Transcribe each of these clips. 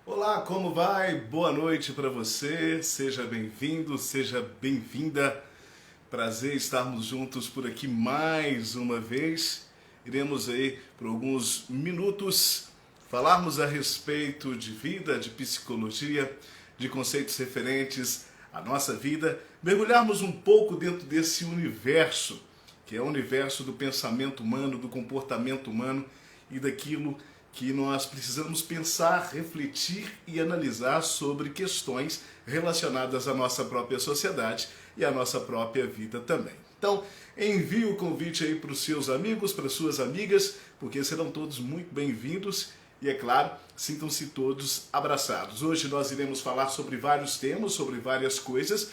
Olá, como vai? Boa noite para você, seja bem-vindo, seja bem-vinda. Prazer estarmos juntos por aqui mais uma vez. Iremos aí por alguns minutos falarmos a respeito de vida, de psicologia, de conceitos referentes à nossa vida, mergulharmos um pouco dentro desse universo, que é o universo do pensamento humano, do comportamento humano e daquilo que nós precisamos pensar, refletir e analisar sobre questões relacionadas à nossa própria sociedade e à nossa própria vida também. Então, envie o convite aí para os seus amigos, para as suas amigas, porque serão todos muito bem-vindos e, é claro, sintam-se todos abraçados. Hoje nós iremos falar sobre vários temas, sobre várias coisas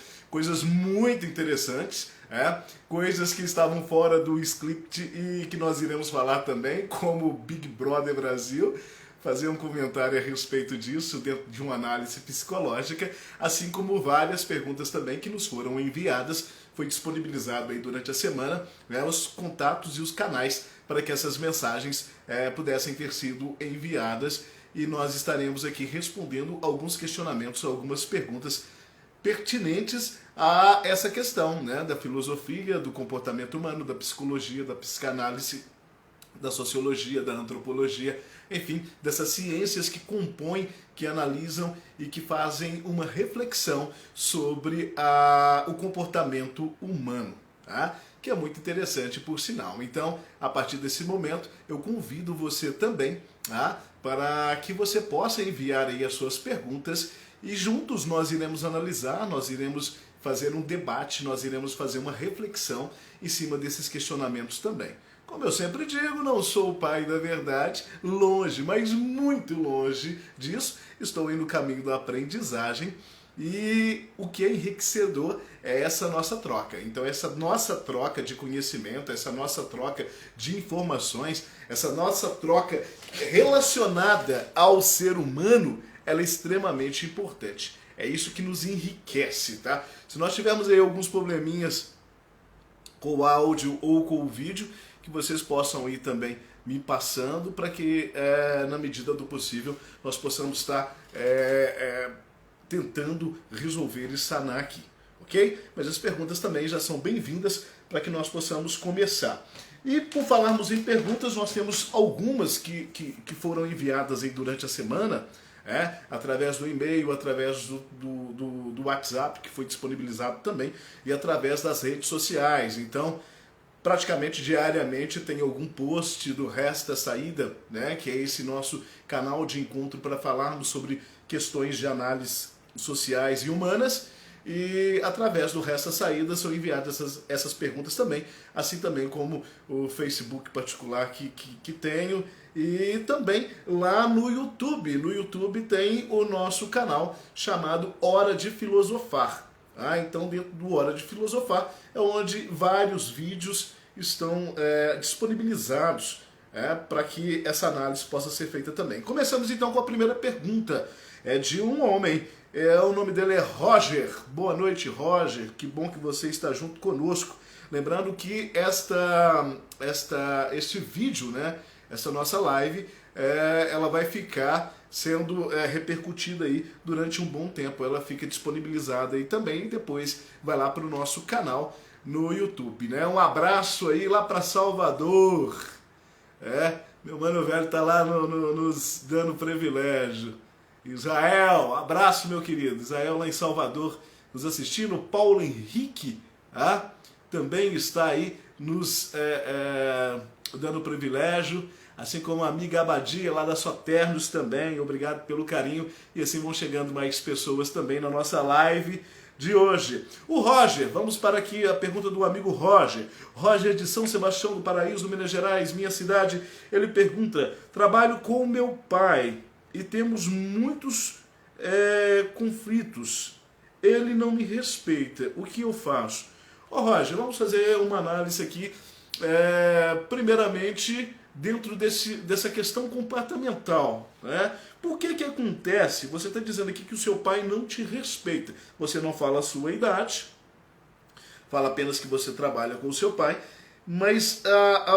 muito interessantes, coisas que estavam fora do script e que nós iremos falar também, como Big Brother Brasil, fazer um comentário a respeito disso dentro de uma análise psicológica, assim como várias perguntas também que nos foram enviadas. Foi disponibilizado aí durante a semana os contatos e os canais para que essas mensagens pudessem ter sido enviadas, e nós estaremos aqui respondendo alguns questionamentos, algumas perguntas pertinentes a essa questão, da filosofia, do comportamento humano, da psicologia, da psicanálise, da sociologia, da antropologia, enfim, dessas ciências que compõem, que analisam e que fazem uma reflexão sobre o comportamento humano, tá? Que é muito interessante, por sinal. Então, a partir desse momento, eu convido você também para que você possa enviar aí as suas perguntas e juntos nós iremos analisar, nós iremos fazer um debate, nós iremos fazer uma reflexão em cima desses questionamentos também. Como eu sempre digo, não sou o pai da verdade, longe, mas muito longe disso. Estou aí no caminho da aprendizagem e o que é enriquecedor é essa nossa troca. Então essa nossa troca de conhecimento, essa nossa troca de informações, essa nossa troca relacionada ao ser humano, ela é extremamente importante. É isso que nos enriquece, tá? Se nós tivermos aí alguns probleminhas com o áudio ou com o vídeo, que vocês possam ir também me passando para que, na medida do possível, nós possamos estar tentando resolver e sanar aqui, ok? Mas as perguntas também já são bem-vindas para que nós possamos começar. E por falarmos em perguntas, nós temos algumas que foram enviadas aí durante a semana, através do e-mail, através do WhatsApp, que foi disponibilizado também, e através das redes sociais. Então, praticamente diariamente tem algum post do Resta Saída, que é esse nosso canal de encontro para falarmos sobre questões de análise sociais e humanas, e através do Resta Saída são enviadas essas perguntas também, assim também como o Facebook particular que tenho, e também lá no YouTube. No YouTube tem o nosso canal chamado Hora de Filosofar. Então dentro do Hora de Filosofar é onde vários vídeos estão disponibilizados para que essa análise possa ser feita também. Começamos então com a primeira pergunta. É de um homem, o nome dele é Roger. Boa noite, Roger, que bom que você está junto conosco. Lembrando que este vídeo, essa nossa live, ela vai ficar sendo repercutida aí durante um bom tempo. Ela fica disponibilizada aí também e depois vai lá para o nosso canal no YouTube, Um abraço aí lá para Salvador. Meu mano velho tá lá nos dando privilégio. Israel, abraço, meu querido. Israel lá em Salvador nos assistindo. Paulo Henrique também está aí nos dando privilégio, assim como a amiga Abadia lá da Soternos também. Obrigado pelo carinho, e assim vão chegando mais pessoas também na nossa live de hoje. O Roger, vamos para aqui a pergunta do amigo Roger. Roger de São Sebastião do Paraíso, Minas Gerais, minha cidade. Ele pergunta: trabalho com meu pai e temos muitos conflitos. Ele não me respeita. O que eu faço? Roger, vamos fazer uma análise aqui, primeiramente, dentro dessa questão comportamental. Por que acontece? Você está dizendo aqui que o seu pai não te respeita. Você não fala a sua idade, fala apenas que você trabalha com o seu pai. Mas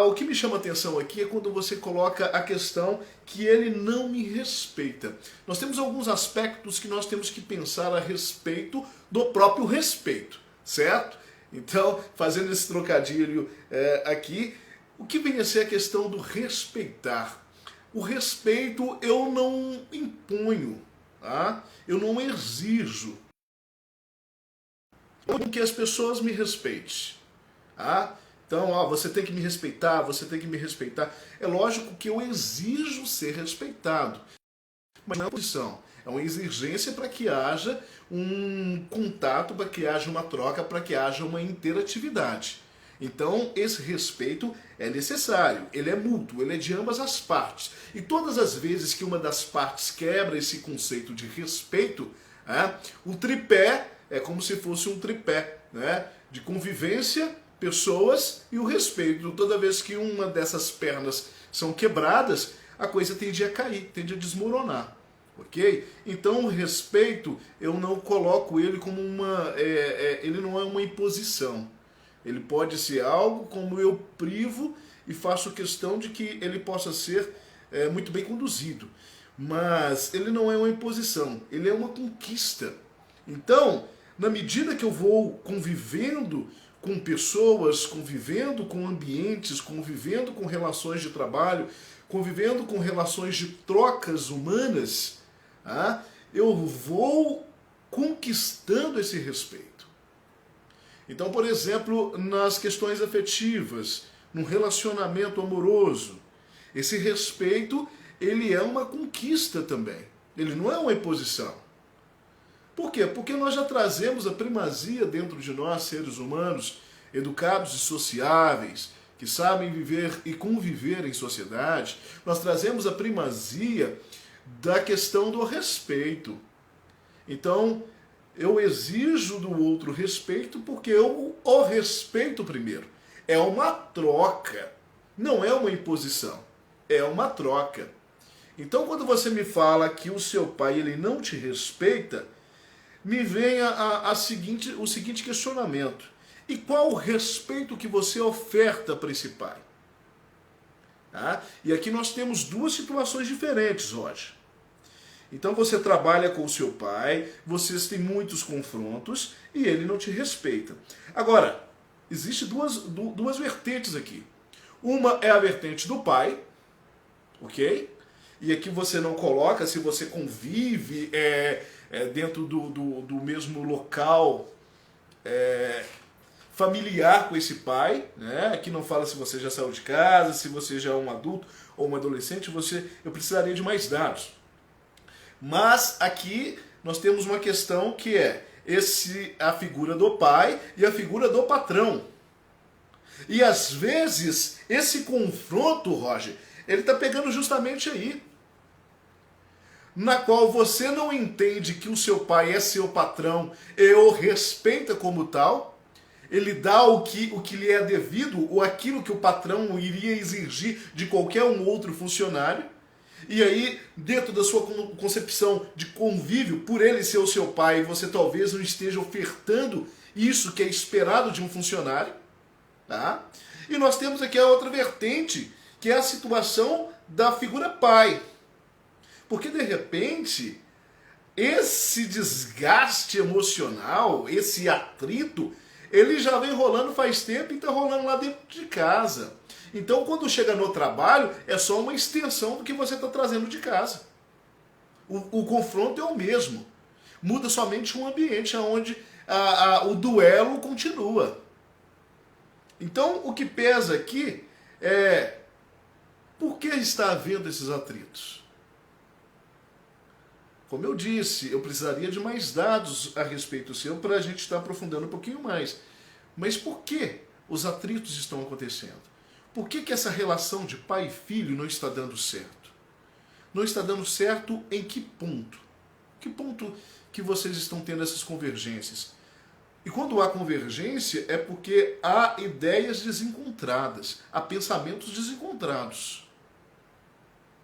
o que me chama a atenção aqui é quando você coloca a questão que ele não me respeita. Nós temos alguns aspectos que nós temos que pensar a respeito do próprio respeito, certo? Então, fazendo esse trocadilho aqui, o que vem a ser a questão do respeitar? O respeito eu não imponho, tá? Eu não exijo que as pessoas me respeitem. Tá? Então, você tem que me respeitar, você tem que me respeitar. É lógico que eu exijo ser respeitado. Mas não é uma posição. É uma exigência para que haja um contato, para que haja uma troca, para que haja uma interatividade. Então, esse respeito é necessário, ele é mútuo, ele é de ambas as partes. E todas as vezes que uma das partes quebra esse conceito de respeito, o tripé é como se fosse um tripé, né, de convivência, pessoas e o respeito. Toda vez que uma dessas pernas são quebradas, a coisa tende a cair, tende a desmoronar. Ok? Então o respeito, eu não coloco ele como ele não é uma imposição. Ele pode ser algo como eu privo e faço questão de que ele possa ser muito bem conduzido. Mas ele não é uma imposição, ele é uma conquista. Então, na medida que eu vou convivendo com pessoas, convivendo com ambientes, convivendo com relações de trabalho, convivendo com relações de trocas humanas, eu vou conquistando esse respeito. Então, por exemplo, nas questões afetivas, num relacionamento amoroso, esse respeito, ele é uma conquista também. Ele não é uma imposição. Por quê? Porque nós já trazemos a primazia dentro de nós, seres humanos, educados e sociáveis, que sabem viver e conviver em sociedade. Nós trazemos a primazia da questão do respeito. Então, eu exijo do outro respeito porque eu o respeito primeiro. É uma troca, não é uma imposição, é uma troca. Então, quando você me fala que o seu pai ele não te respeita, me vem o seguinte questionamento. E qual o respeito que você oferta para esse pai? E aqui nós temos duas situações diferentes hoje. Então você trabalha com o seu pai, vocês têm muitos confrontos e ele não te respeita. Agora, existem duas vertentes aqui. Uma é a vertente do pai, ok? E aqui você não coloca se você convive dentro do mesmo local familiar com esse pai, né? Aqui não fala se você já saiu de casa, se você já é um adulto ou um adolescente, eu precisaria de mais dados. Mas aqui nós temos uma questão que é a figura do pai e a figura do patrão. E às vezes esse confronto, Roger, ele está pegando justamente aí. Na qual você não entende que o seu pai é seu patrão e o respeita como tal, ele dá o que lhe é devido, ou aquilo que o patrão iria exigir de qualquer um outro funcionário, e aí, dentro da sua concepção de convívio, por ele ser o seu pai, você talvez não esteja ofertando isso que é esperado de um funcionário, tá? E nós temos aqui a outra vertente, que é a situação da figura pai. Porque, de repente, esse desgaste emocional, esse atrito, ele já vem rolando faz tempo e está rolando lá dentro de casa. Então, quando chega no trabalho, é só uma extensão do que você está trazendo de casa. O confronto é o mesmo. Muda somente um ambiente onde o duelo continua. Então, o que pesa aqui é por que está havendo esses atritos? Como eu disse, eu precisaria de mais dados a respeito seu para a gente estar aprofundando um pouquinho mais. Mas por que os atritos estão acontecendo? Por que essa relação de pai e filho não está dando certo? Não está dando certo em que ponto? Que ponto que vocês estão tendo essas convergências? E quando há convergência é porque há ideias desencontradas, há pensamentos desencontrados.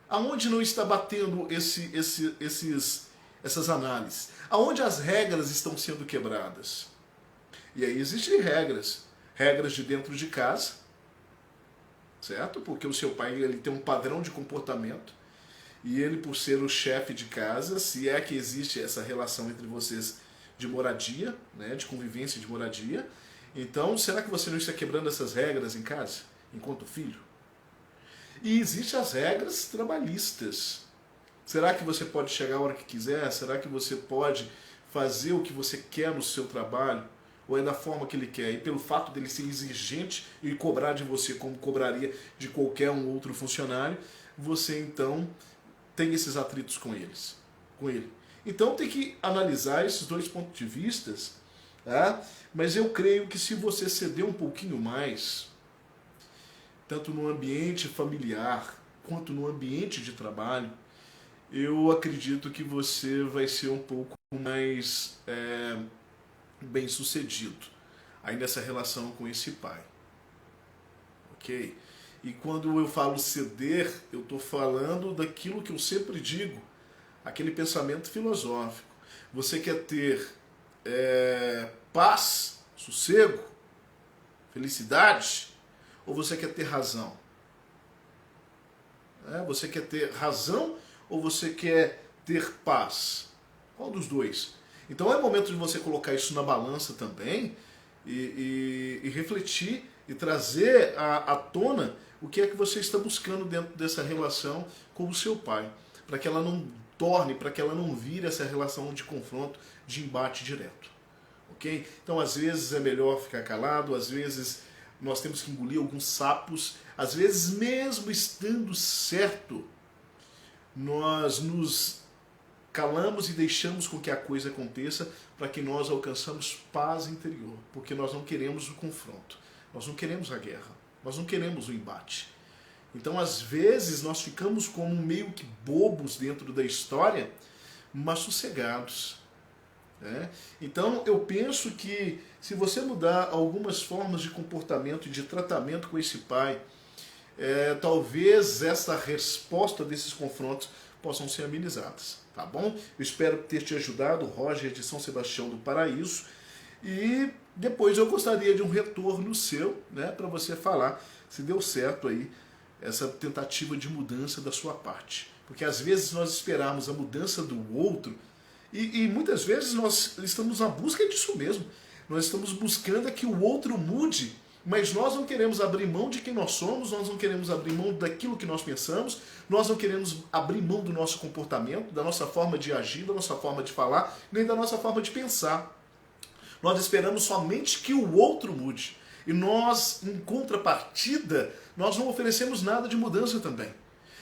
Aonde não está batendo essas análises? Aonde as regras estão sendo quebradas? E aí existem regras. Regras de dentro de casa, certo? Porque o seu pai ele tem um padrão de comportamento e ele, por ser o chefe de casa, se é que existe essa relação entre vocês de moradia, né, de convivência de moradia, então será que você não está quebrando essas regras em casa, enquanto filho? E existem as regras trabalhistas. Será que você pode chegar a hora que quiser? Será que você pode fazer o que você quer no seu trabalho? Ou é da forma que ele quer? E pelo fato dele ser exigente e cobrar de você como cobraria de qualquer um outro funcionário, você então tem esses atritos com ele. Então tem que analisar esses dois pontos de vista, tá? Mas eu creio que se você ceder um pouquinho mais, tanto no ambiente familiar quanto no ambiente de trabalho, eu acredito que você vai ser um pouco mais bem sucedido aí nessa relação com esse pai. Ok? E quando eu falo ceder, eu estou falando daquilo que eu sempre digo, aquele pensamento filosófico. Você quer ter paz, sossego, felicidade, ou você quer ter razão? Você quer ter razão ou você quer ter paz? Qual dos dois? Então é momento de você colocar isso na balança também e refletir e trazer à tona o que é que você está buscando dentro dessa relação com o seu pai, para que ela não torne, para que ela não vire essa relação de confronto, de embate direto. Ok? Então às vezes é melhor ficar calado, às vezes nós temos que engolir alguns sapos, às vezes mesmo estando certo, nós nos calamos e deixamos com que a coisa aconteça para que nós alcançamos paz interior, porque nós não queremos o confronto, nós não queremos a guerra, nós não queremos o embate. Então às vezes nós ficamos como meio que bobos dentro da história, mas sossegados. Então eu penso que se você mudar algumas formas de comportamento e de tratamento com esse pai, talvez essa resposta desses confrontos possam ser amenizadas, tá bom? Eu espero ter te ajudado, Roger de São Sebastião do Paraíso, e depois eu gostaria de um retorno seu, para você falar se deu certo aí essa tentativa de mudança da sua parte, porque às vezes nós esperamos a mudança do outro e muitas vezes nós estamos na busca disso mesmo. Nós estamos buscando que o outro mude, mas nós não queremos abrir mão de quem nós somos, nós não queremos abrir mão daquilo que nós pensamos, nós não queremos abrir mão do nosso comportamento, da nossa forma de agir, da nossa forma de falar, nem da nossa forma de pensar. Nós esperamos somente que o outro mude. E nós, em contrapartida, nós não oferecemos nada de mudança também.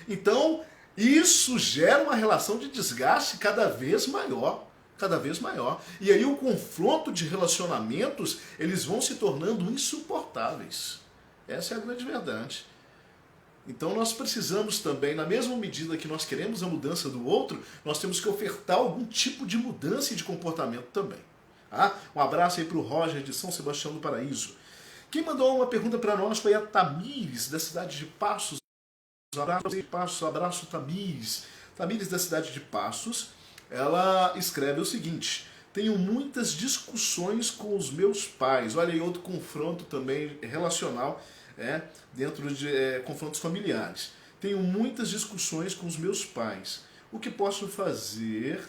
Então, isso gera uma relação de desgaste cada vez maior. Cada vez maior. E aí o confronto de relacionamentos, eles vão se tornando insuportáveis. Essa é a grande verdade. Então nós precisamos também, na mesma medida que nós queremos a mudança do outro, nós temos que ofertar algum tipo de mudança e de comportamento também. Um abraço aí para o Roger de São Sebastião do Paraíso. Quem mandou uma pergunta para nós foi a Tamires, da cidade de Passos. Abraço Tamires. Tamires, da cidade de Passos. Ela escreve o seguinte: tenho muitas discussões com os meus pais. Olha aí outro confronto também relacional, dentro de confrontos familiares. Tenho muitas discussões com os meus pais. O que posso fazer?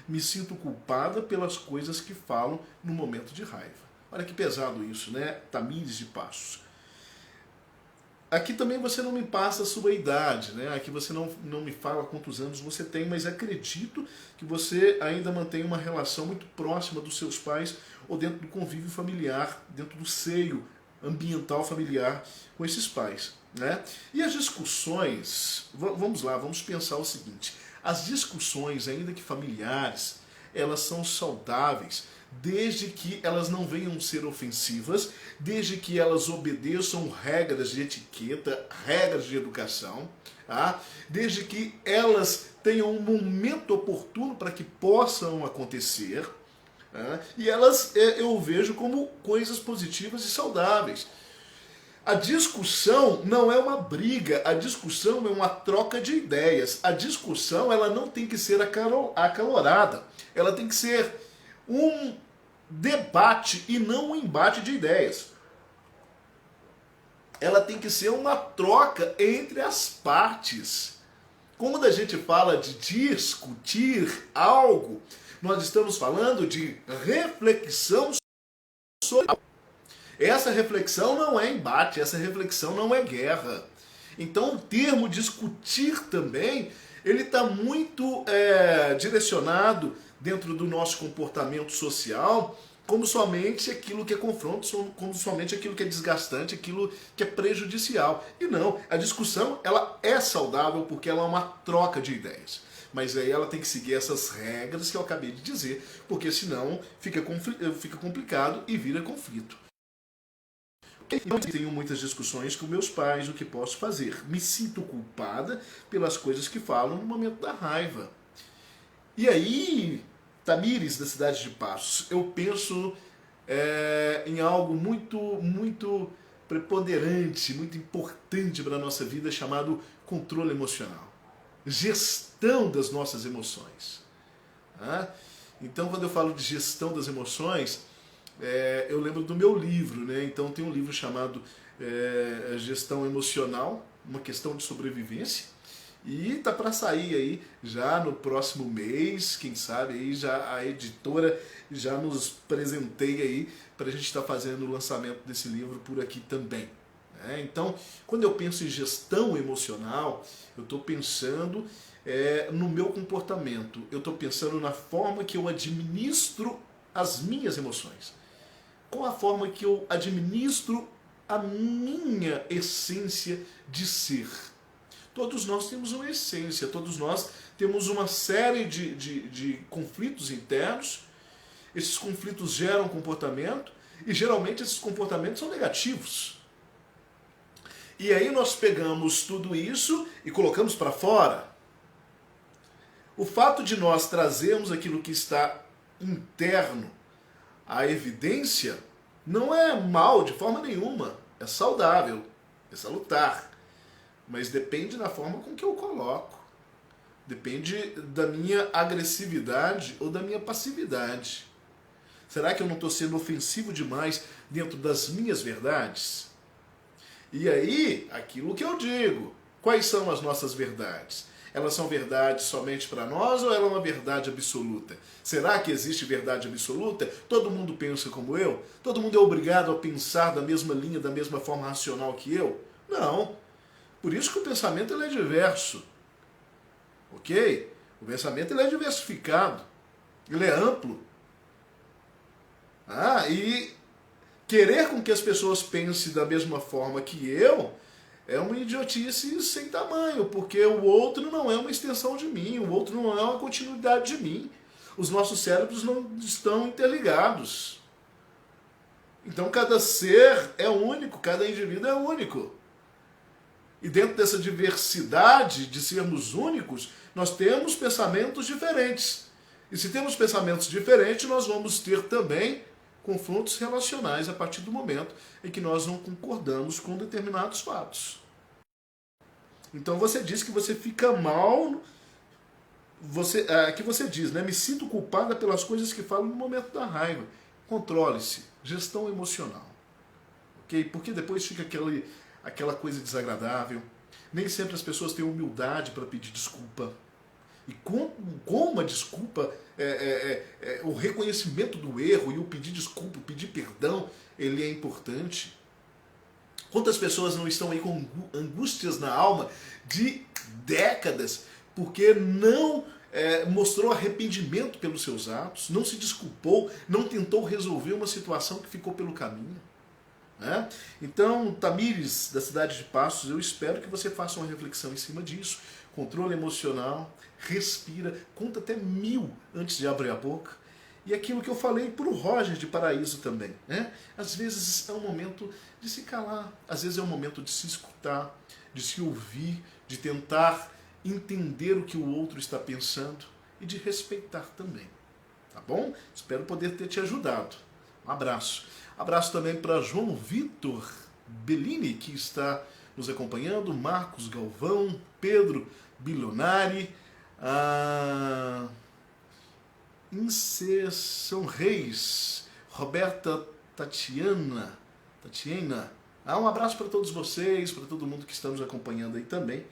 Me sinto culpada pelas coisas que falam no momento de raiva. Olha que pesado isso, Tamires de Passos. Aqui também você não me passa a sua idade, Aqui você não me fala quantos anos você tem, mas acredito que você ainda mantém uma relação muito próxima dos seus pais ou dentro do convívio familiar, dentro do seio ambiental familiar com esses pais, E as discussões, vamos lá, vamos pensar o seguinte: as discussões, ainda que familiares, elas são saudáveis, desde que elas não venham ser ofensivas, desde que elas obedeçam regras de etiqueta, regras de educação, desde que elas tenham um momento oportuno para que possam acontecer, e elas eu vejo como coisas positivas e saudáveis. A discussão não é uma briga, a discussão é uma troca de ideias. A discussão ela não tem que ser acalorada, ela tem que ser um debate e não um embate de ideias. ela tem que ser uma troca entre as partes. Quando a gente fala de discutir algo, nós estamos falando de reflexão sobre algo. Essa reflexão não é embate, essa reflexão não é guerra. Então o termo discutir também, ele está muito direcionado dentro do nosso comportamento social como somente aquilo que é confronto, como somente aquilo que é desgastante, aquilo que é prejudicial. E não, a discussão ela é saudável porque ela é uma troca de ideias. Mas aí ela tem que seguir essas regras que eu acabei de dizer, porque senão fica complicado e vira conflito. Eu tenho muitas discussões com meus pais, o que posso fazer? Me sinto culpada pelas coisas que falam no momento da raiva. E aí, Tamires, da cidade de Passos, eu penso em algo muito preponderante, muito importante para a nossa vida, chamado controle emocional. Gestão das nossas emoções. Então, quando eu falo de gestão das emoções, eu lembro do meu livro, né? Então tem um livro chamado Gestão Emocional, uma questão de sobrevivência, e tá para sair aí já no próximo mês, quem sabe aí já a editora já nos presenteia aí para a gente estar fazendo o lançamento desse livro por aqui também. Então, quando eu penso em gestão emocional, eu estou pensando no meu comportamento, eu estou pensando na forma que eu administro as minhas emoções. Qual a forma que eu administro a minha essência de ser? Todos nós temos uma essência, todos nós temos uma série de conflitos internos. Esses conflitos geram comportamento e geralmente esses comportamentos são negativos. E aí nós pegamos tudo isso e colocamos para fora. O fato de nós trazermos aquilo que está interno, a evidência, não é mal de forma nenhuma, é saudável, é salutar, mas depende da forma com que eu coloco, depende da minha agressividade ou da minha passividade. Será que eu não estou sendo ofensivo demais dentro das minhas verdades? E aí, aquilo que eu digo, quais são as nossas verdades? Elas são verdades somente para nós ou ela é uma verdade absoluta? Será que existe verdade absoluta? Todo mundo pensa como eu? Todo mundo é obrigado a pensar da mesma linha, da mesma forma racional que eu? Não. Por isso que o pensamento ele é diverso. Ok? O pensamento ele é diversificado. Ele é amplo. E querer com que as pessoas pensem da mesma forma que eu é uma idiotice sem tamanho, porque o outro não é uma extensão de mim, o outro não é uma continuidade de mim. Os nossos cérebros não estão interligados. Então cada ser é único, cada indivíduo é único. E dentro dessa diversidade de sermos únicos, nós temos pensamentos diferentes. E se temos pensamentos diferentes, nós vamos ter também confrontos relacionais a partir do momento em que nós não concordamos com determinados fatos. Então você diz que você fica mal, que você diz, né? Me sinto culpada pelas coisas que falo no momento da raiva. Controle-se, gestão emocional. Ok? Porque depois fica aquela coisa desagradável. Nem sempre as pessoas têm humildade para pedir desculpa. E com uma desculpa, o reconhecimento do erro e o pedir desculpa, o pedir perdão, ele é importante. Quantas pessoas não estão aí com angústias na alma de décadas porque não mostrou arrependimento pelos seus atos, não se desculpou, não tentou resolver uma situação que ficou pelo caminho? Né? Então, Tamires, da cidade de Passos, eu espero que você faça uma reflexão em cima disso. Controle emocional, respira, conta até 1000 antes de abrir a boca. E aquilo que eu falei para o Roger de Paraíso também. Né? Às vezes é um momento de se calar, às vezes é um momento de se escutar, de se ouvir, de tentar entender o que o outro está pensando e de respeitar também. Tá bom? Espero poder ter te ajudado. Um abraço. Abraço também para João Vitor Bellini, que está nos acompanhando, Marcos Galvão, Pedro Bilionari, Inserção Reis, Roberta Tatiana, Um abraço para todos vocês, para todo mundo que está nos acompanhando aí também,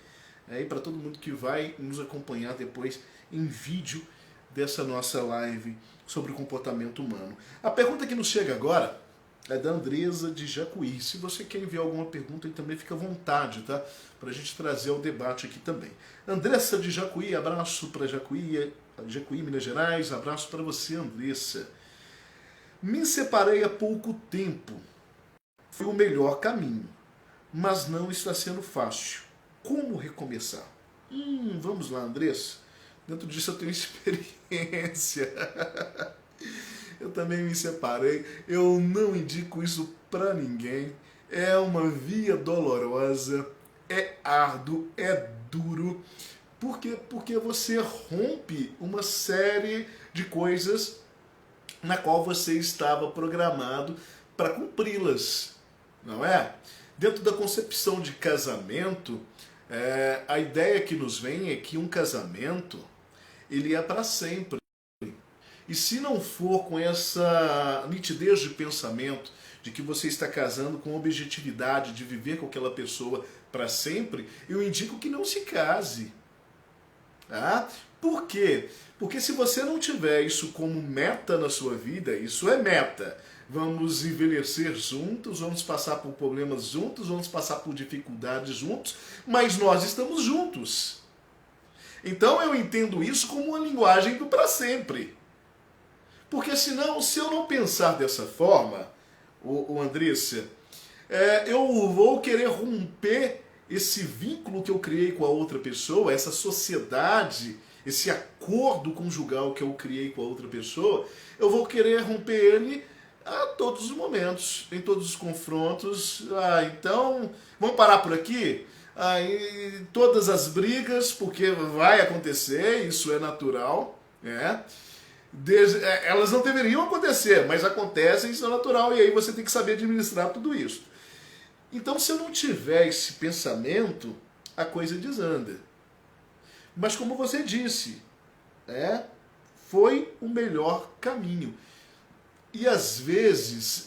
e para todo mundo que vai nos acompanhar depois em vídeo dessa nossa live sobre o comportamento humano. A pergunta que nos chega agora é da Andresa de Jacuí. Se você quer enviar alguma pergunta, aí também fica à vontade, tá? Para a gente trazer ao debate aqui também. Andressa de Jacuí, abraço para Jacuí, Minas Gerais, abraço para você, Andressa. Me separei há pouco tempo. Foi o melhor caminho, mas não está sendo fácil. Como recomeçar? Vamos lá, Andressa. Dentro disso eu tenho experiência. Eu também me separei. Eu não indico isso para ninguém. É uma via dolorosa, é árduo, é duro. Por quê? Porque você rompe uma série de coisas na qual você estava programado para cumpri-las, não é? Dentro da concepção de casamento, a ideia que nos vem é que um casamento ele é para sempre. E se não for com essa nitidez de pensamento de que você está casando com objetividade de viver com aquela pessoa para sempre, eu indico que não se case. Tá? Por quê? Porque se você não tiver isso como meta na sua vida, isso é meta. Vamos envelhecer juntos, vamos passar por problemas juntos, vamos passar por dificuldades juntos, mas nós estamos juntos. Então eu entendo isso como uma linguagem do para sempre. Porque senão, se eu não pensar dessa forma, Andressa, eu vou querer romper esse vínculo que eu criei com a outra pessoa, essa sociedade, esse acordo conjugal que eu criei com a outra pessoa, eu vou querer romper ele a todos os momentos, em todos os confrontos. Então, vamos parar por aqui? Aí, todas as brigas, porque vai acontecer, isso é natural, né? Elas não deveriam acontecer, mas acontecem, isso é natural, e aí você tem que saber administrar tudo isso. Então, se eu não tiver esse pensamento, a coisa desanda. Mas como você disse, foi o melhor caminho. E às vezes,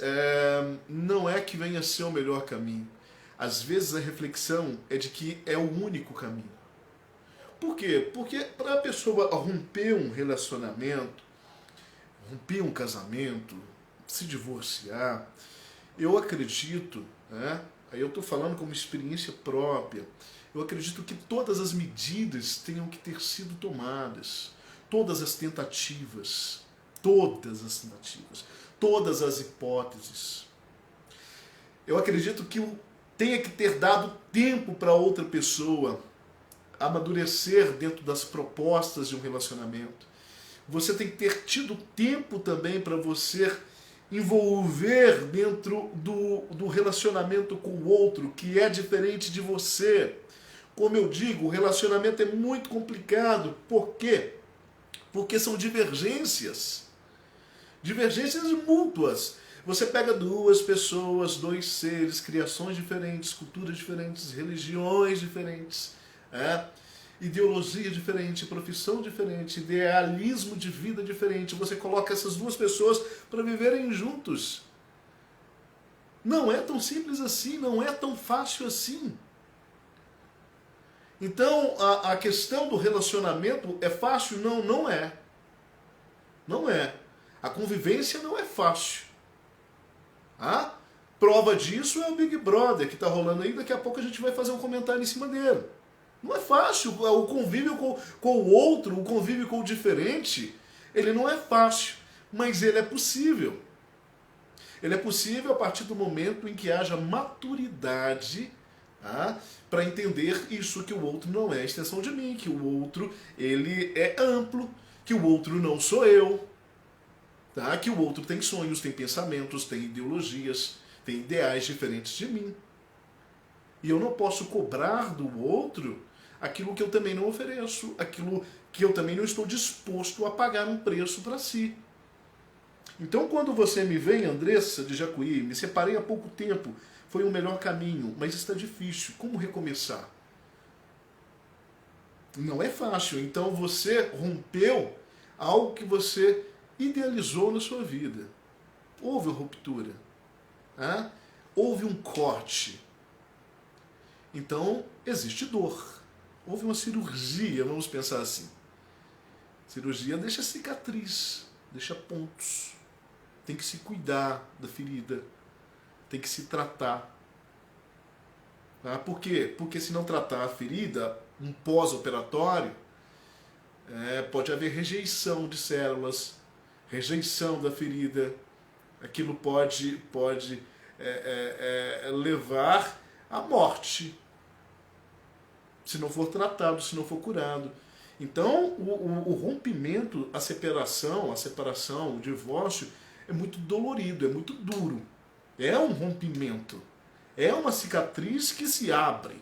não é que venha a ser o melhor caminho. Às vezes a reflexão é de que é o único caminho. Por quê? Porque para a pessoa romper um relacionamento, romper um casamento, se divorciar, eu acredito, aí eu estou falando como experiência própria, eu acredito que todas as medidas tenham que ter sido tomadas, todas as tentativas, todas as hipóteses. Eu acredito que tenha que ter dado tempo para outra pessoa amadurecer dentro das propostas de um relacionamento. Você tem que ter tido tempo também para você envolver dentro do relacionamento com o outro, que é diferente de você. Como eu digo, o relacionamento é muito complicado. Por quê? Porque são divergências. Divergências mútuas. Você pega duas pessoas, dois seres, criações diferentes, culturas diferentes, religiões diferentes, ideologia diferente, profissão diferente, idealismo de vida diferente. Você coloca essas duas pessoas para viverem juntos. Não é tão simples assim, não é tão fácil assim. Então, a questão do relacionamento é fácil? Não, não é. Não é. A convivência não é fácil. Prova disso é o Big Brother, que está rolando aí, daqui a pouco a gente vai fazer um comentário em cima dele. Não é fácil, o convívio com o outro, o convívio com o diferente, ele não é fácil, mas ele é possível. Ele é possível a partir do momento em que haja maturidade para entender isso, que o outro não é extensão de mim, que o outro ele é amplo, que o outro não sou eu, que o outro tem sonhos, tem pensamentos, tem ideologias, tem ideais diferentes de mim. E eu não posso cobrar do outro aquilo que eu também não ofereço, aquilo que eu também não estou disposto a pagar um preço para si. Então, quando você me vem, Andressa de Jacuí, me separei há pouco tempo, foi o melhor caminho, mas está difícil. Como recomeçar? Não é fácil. Então, você rompeu algo que você idealizou na sua vida. Houve ruptura. houve um corte. Então, existe dor. Houve uma cirurgia, vamos pensar assim. Cirurgia deixa cicatriz, deixa pontos. Tem que se cuidar da ferida, tem que se tratar. Tá? Por quê? Porque se não tratar a ferida, um pós-operatório, pode haver rejeição de células, rejeição da ferida. Aquilo pode levar à morte, se não for tratado, se não for curado. Então, o rompimento, a separação, o divórcio, é muito dolorido, é muito duro. É um rompimento. É uma cicatriz que se abre.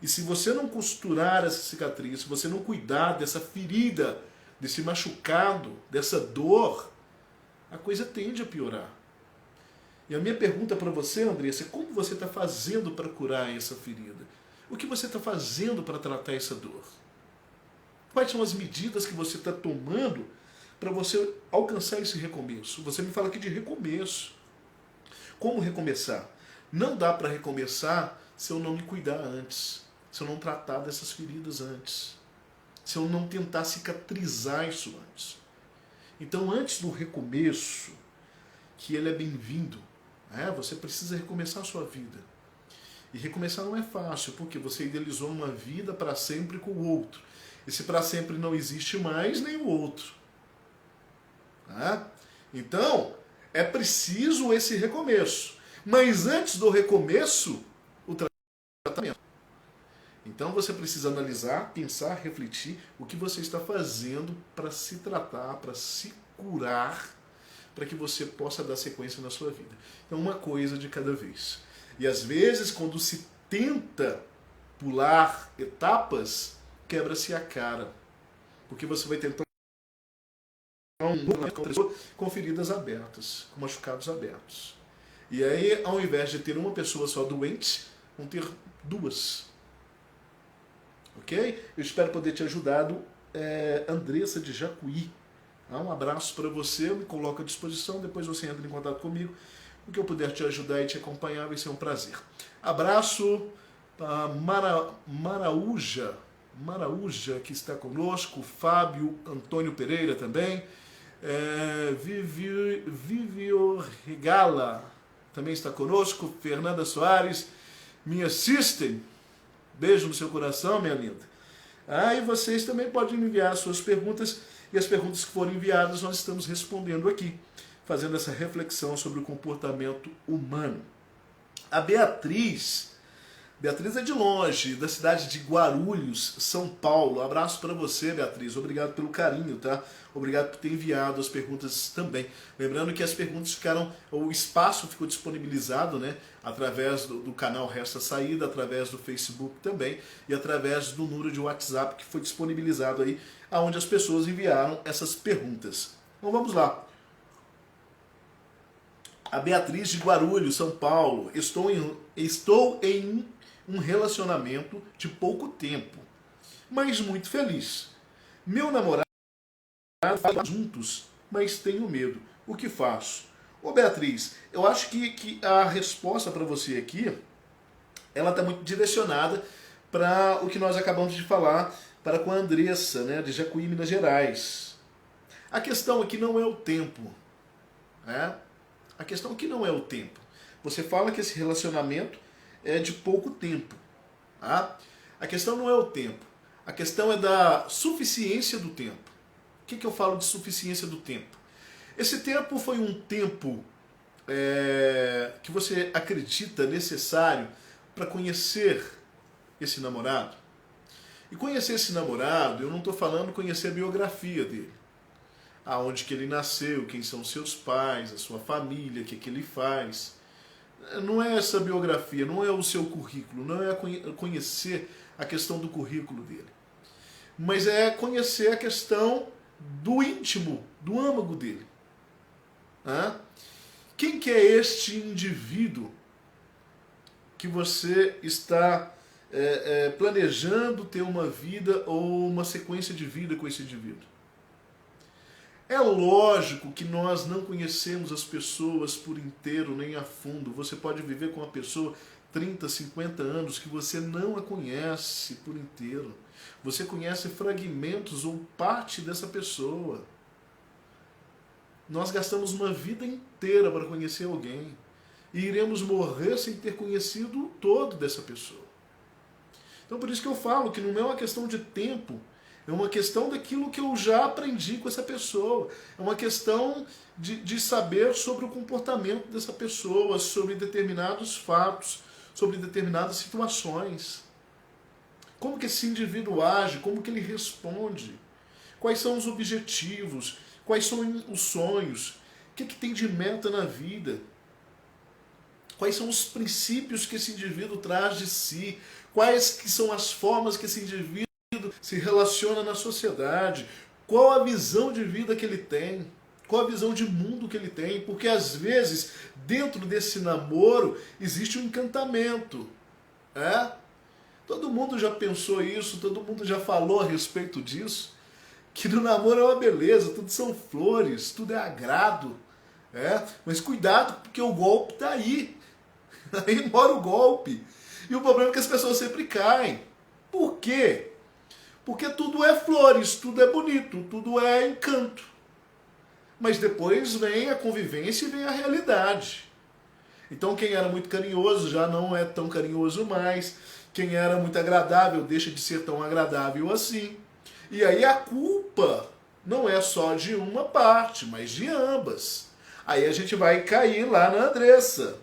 E se você não costurar essa cicatriz, se você não cuidar dessa ferida, desse machucado, dessa dor, a coisa tende a piorar. E a minha pergunta para você, Andressa, é como você está fazendo para curar essa ferida? O que você está fazendo para tratar essa dor? Quais são as medidas que você está tomando para você alcançar esse recomeço? Você me fala aqui de recomeço. Como recomeçar? Não dá para recomeçar se eu não me cuidar antes, se eu não tratar dessas feridas antes, se eu não tentar cicatrizar isso antes. Então, antes do recomeço, que ele é bem-vindo, você precisa recomeçar a sua vida. E recomeçar não é fácil, porque você idealizou uma vida para sempre com o outro. E se para sempre não existe mais, nem o outro. Então, é preciso esse recomeço. Mas antes do recomeço, o tratamento. Então você precisa analisar, pensar, refletir o que você está fazendo para se tratar, para se curar, para que você possa dar sequência na sua vida. Então, uma coisa de cada vez. E às vezes, quando se tenta pular etapas, quebra-se a cara. Porque você vai tentar com feridas abertas, com machucados abertos. E aí, ao invés de ter uma pessoa só doente, vão ter duas. Ok? Eu espero poder te ajudado, Andressa de Jacuí. Um abraço para você, eu me coloco à disposição, depois você entra em contato comigo. O que eu puder te ajudar e te acompanhar vai ser um prazer. Abraço para Maraúja, que está conosco, Fábio Antônio Pereira também, Vivio Regala também está conosco, Fernanda Soares, minha sister, beijo no seu coração, minha linda. E vocês também podem enviar suas perguntas, e as perguntas que forem enviadas nós estamos respondendo aqui, fazendo essa reflexão sobre o comportamento humano. A Beatriz é de longe, da cidade de Guarulhos, São Paulo. Abraço para você, Beatriz. Obrigado pelo carinho, tá? Obrigado por ter enviado as perguntas também. Lembrando que as perguntas o espaço ficou disponibilizado, né? Através do canal Resta Saída, através do Facebook também, e através do número de WhatsApp que foi disponibilizado aí, onde as pessoas enviaram essas perguntas. Então vamos lá. A Beatriz de Guarulhos, São Paulo. Estou em um relacionamento de pouco tempo, mas muito feliz. Meu namorado fala juntos, mas tenho medo. O que faço? Ô Beatriz, eu acho que a resposta para você aqui, ela está muito direcionada para o que nós acabamos de falar para com a Andressa, né, de Jacuí, Minas Gerais. A questão aqui não é o tempo. A questão aqui não é o tempo. Você fala que esse relacionamento é de pouco tempo. A questão não é o tempo. A questão é da suficiência do tempo. O que eu falo de suficiência do tempo? Esse tempo foi um tempo que você acredita necessário para conhecer esse namorado? E conhecer esse namorado, eu não estou falando conhecer a biografia dele. Aonde que ele nasceu, quem são seus pais, a sua família, o que ele faz. Não é essa biografia, não é o seu currículo, não é conhecer a questão do currículo dele. Mas é conhecer a questão do íntimo, do âmago dele. Quem que é este indivíduo que você está planejando ter uma vida ou uma sequência de vida com esse indivíduo? É lógico que nós não conhecemos as pessoas por inteiro, nem a fundo. Você pode viver com uma pessoa 30, 50 anos que você não a conhece por inteiro. Você conhece fragmentos ou parte dessa pessoa. Nós gastamos uma vida inteira para conhecer alguém e iremos morrer sem ter conhecido o todo dessa pessoa. Então por isso que eu falo que não é uma questão de tempo, é uma questão daquilo que eu já aprendi com essa pessoa. É uma questão de saber sobre o comportamento dessa pessoa, sobre determinados fatos, sobre determinadas situações. Como que esse indivíduo age, como que ele responde, quais são os objetivos, quais são os sonhos, o que tem de meta na vida, quais são os princípios que esse indivíduo traz de si, quais que são as formas que esse indivíduo se relaciona na sociedade, qual a visão de vida que ele tem, qual a visão de mundo que ele tem, porque às vezes dentro desse namoro existe um encantamento, Todo mundo já pensou isso, todo mundo já falou a respeito disso, que no namoro é uma beleza, tudo são flores, tudo é agrado, mas cuidado porque o golpe tá aí, aí mora o golpe, e o problema é que as pessoas sempre caem. Por quê? Porque tudo é flores, tudo é bonito, tudo é encanto. Mas depois vem a convivência e vem a realidade. Então quem era muito carinhoso já não é tão carinhoso mais. Quem era muito agradável deixa de ser tão agradável assim. E aí a culpa não é só de uma parte, mas de ambas. Aí a gente vai cair lá na Andressa.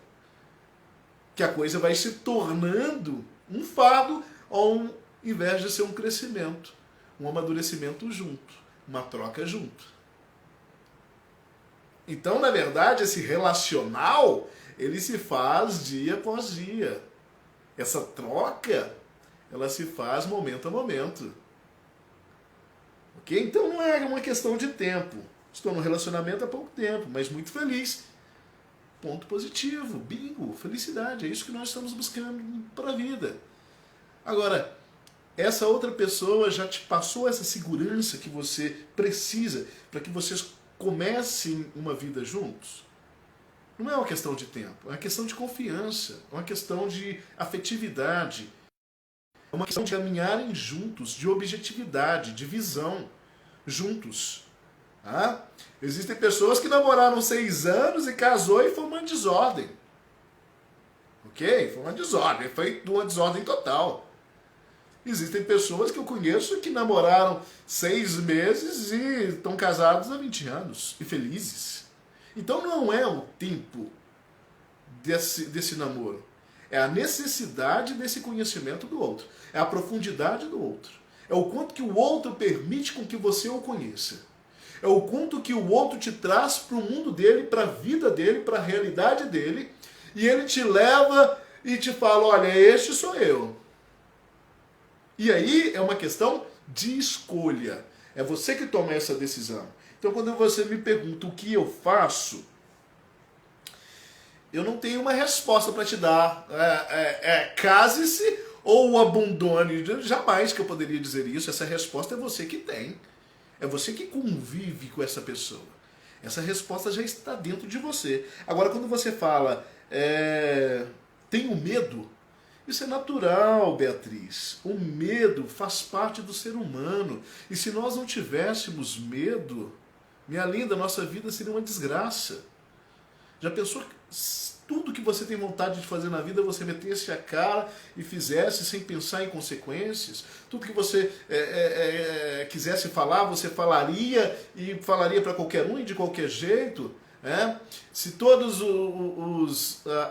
Que a coisa vai se tornando um fardo ao invés de ser um crescimento, um amadurecimento junto, uma troca junto. Então, na verdade, esse relacional, ele se faz dia após dia. Essa troca, ela se faz momento a momento. Ok? Então não é uma questão de tempo. Estou no relacionamento há pouco tempo, mas muito feliz. Ponto positivo, bingo, felicidade. É isso que nós estamos buscando para a vida. Agora, essa outra pessoa já te passou essa segurança que você precisa para que vocês comecem uma vida juntos? Não é uma questão de tempo, é uma questão de confiança, é uma questão de afetividade, é uma questão de caminharem juntos, de objetividade, de visão, juntos. Existem pessoas que namoraram 6 anos e casou e foi uma desordem. Ok? Foi uma desordem, foi uma desordem total. Existem pessoas que eu conheço que namoraram 6 meses e estão casados há 20 anos e felizes. Então não é o tempo desse namoro. É a necessidade desse conhecimento do outro. É a profundidade do outro. É o quanto que o outro permite com que você o conheça. É o quanto que o outro te traz para o mundo dele, para a vida dele, para a realidade dele. E ele te leva e te fala, olha, este sou eu. E aí é uma questão de escolha. É você que toma essa decisão. Então quando você me pergunta o que eu faço, eu não tenho uma resposta para te dar. Case-se ou abandone. Jamais que eu poderia dizer isso. Essa resposta é você que tem. É você que convive com essa pessoa. Essa resposta já está dentro de você. Agora quando você fala, tenho medo, isso é natural, Beatriz. O medo faz parte do ser humano. E se nós não tivéssemos medo, minha linda, nossa vida seria uma desgraça. Já pensou que tudo que você tem vontade de fazer na vida, você metesse a cara e fizesse sem pensar em consequências? Tudo que você quisesse falar, você falaria e falaria para qualquer um e de qualquer jeito? Se todas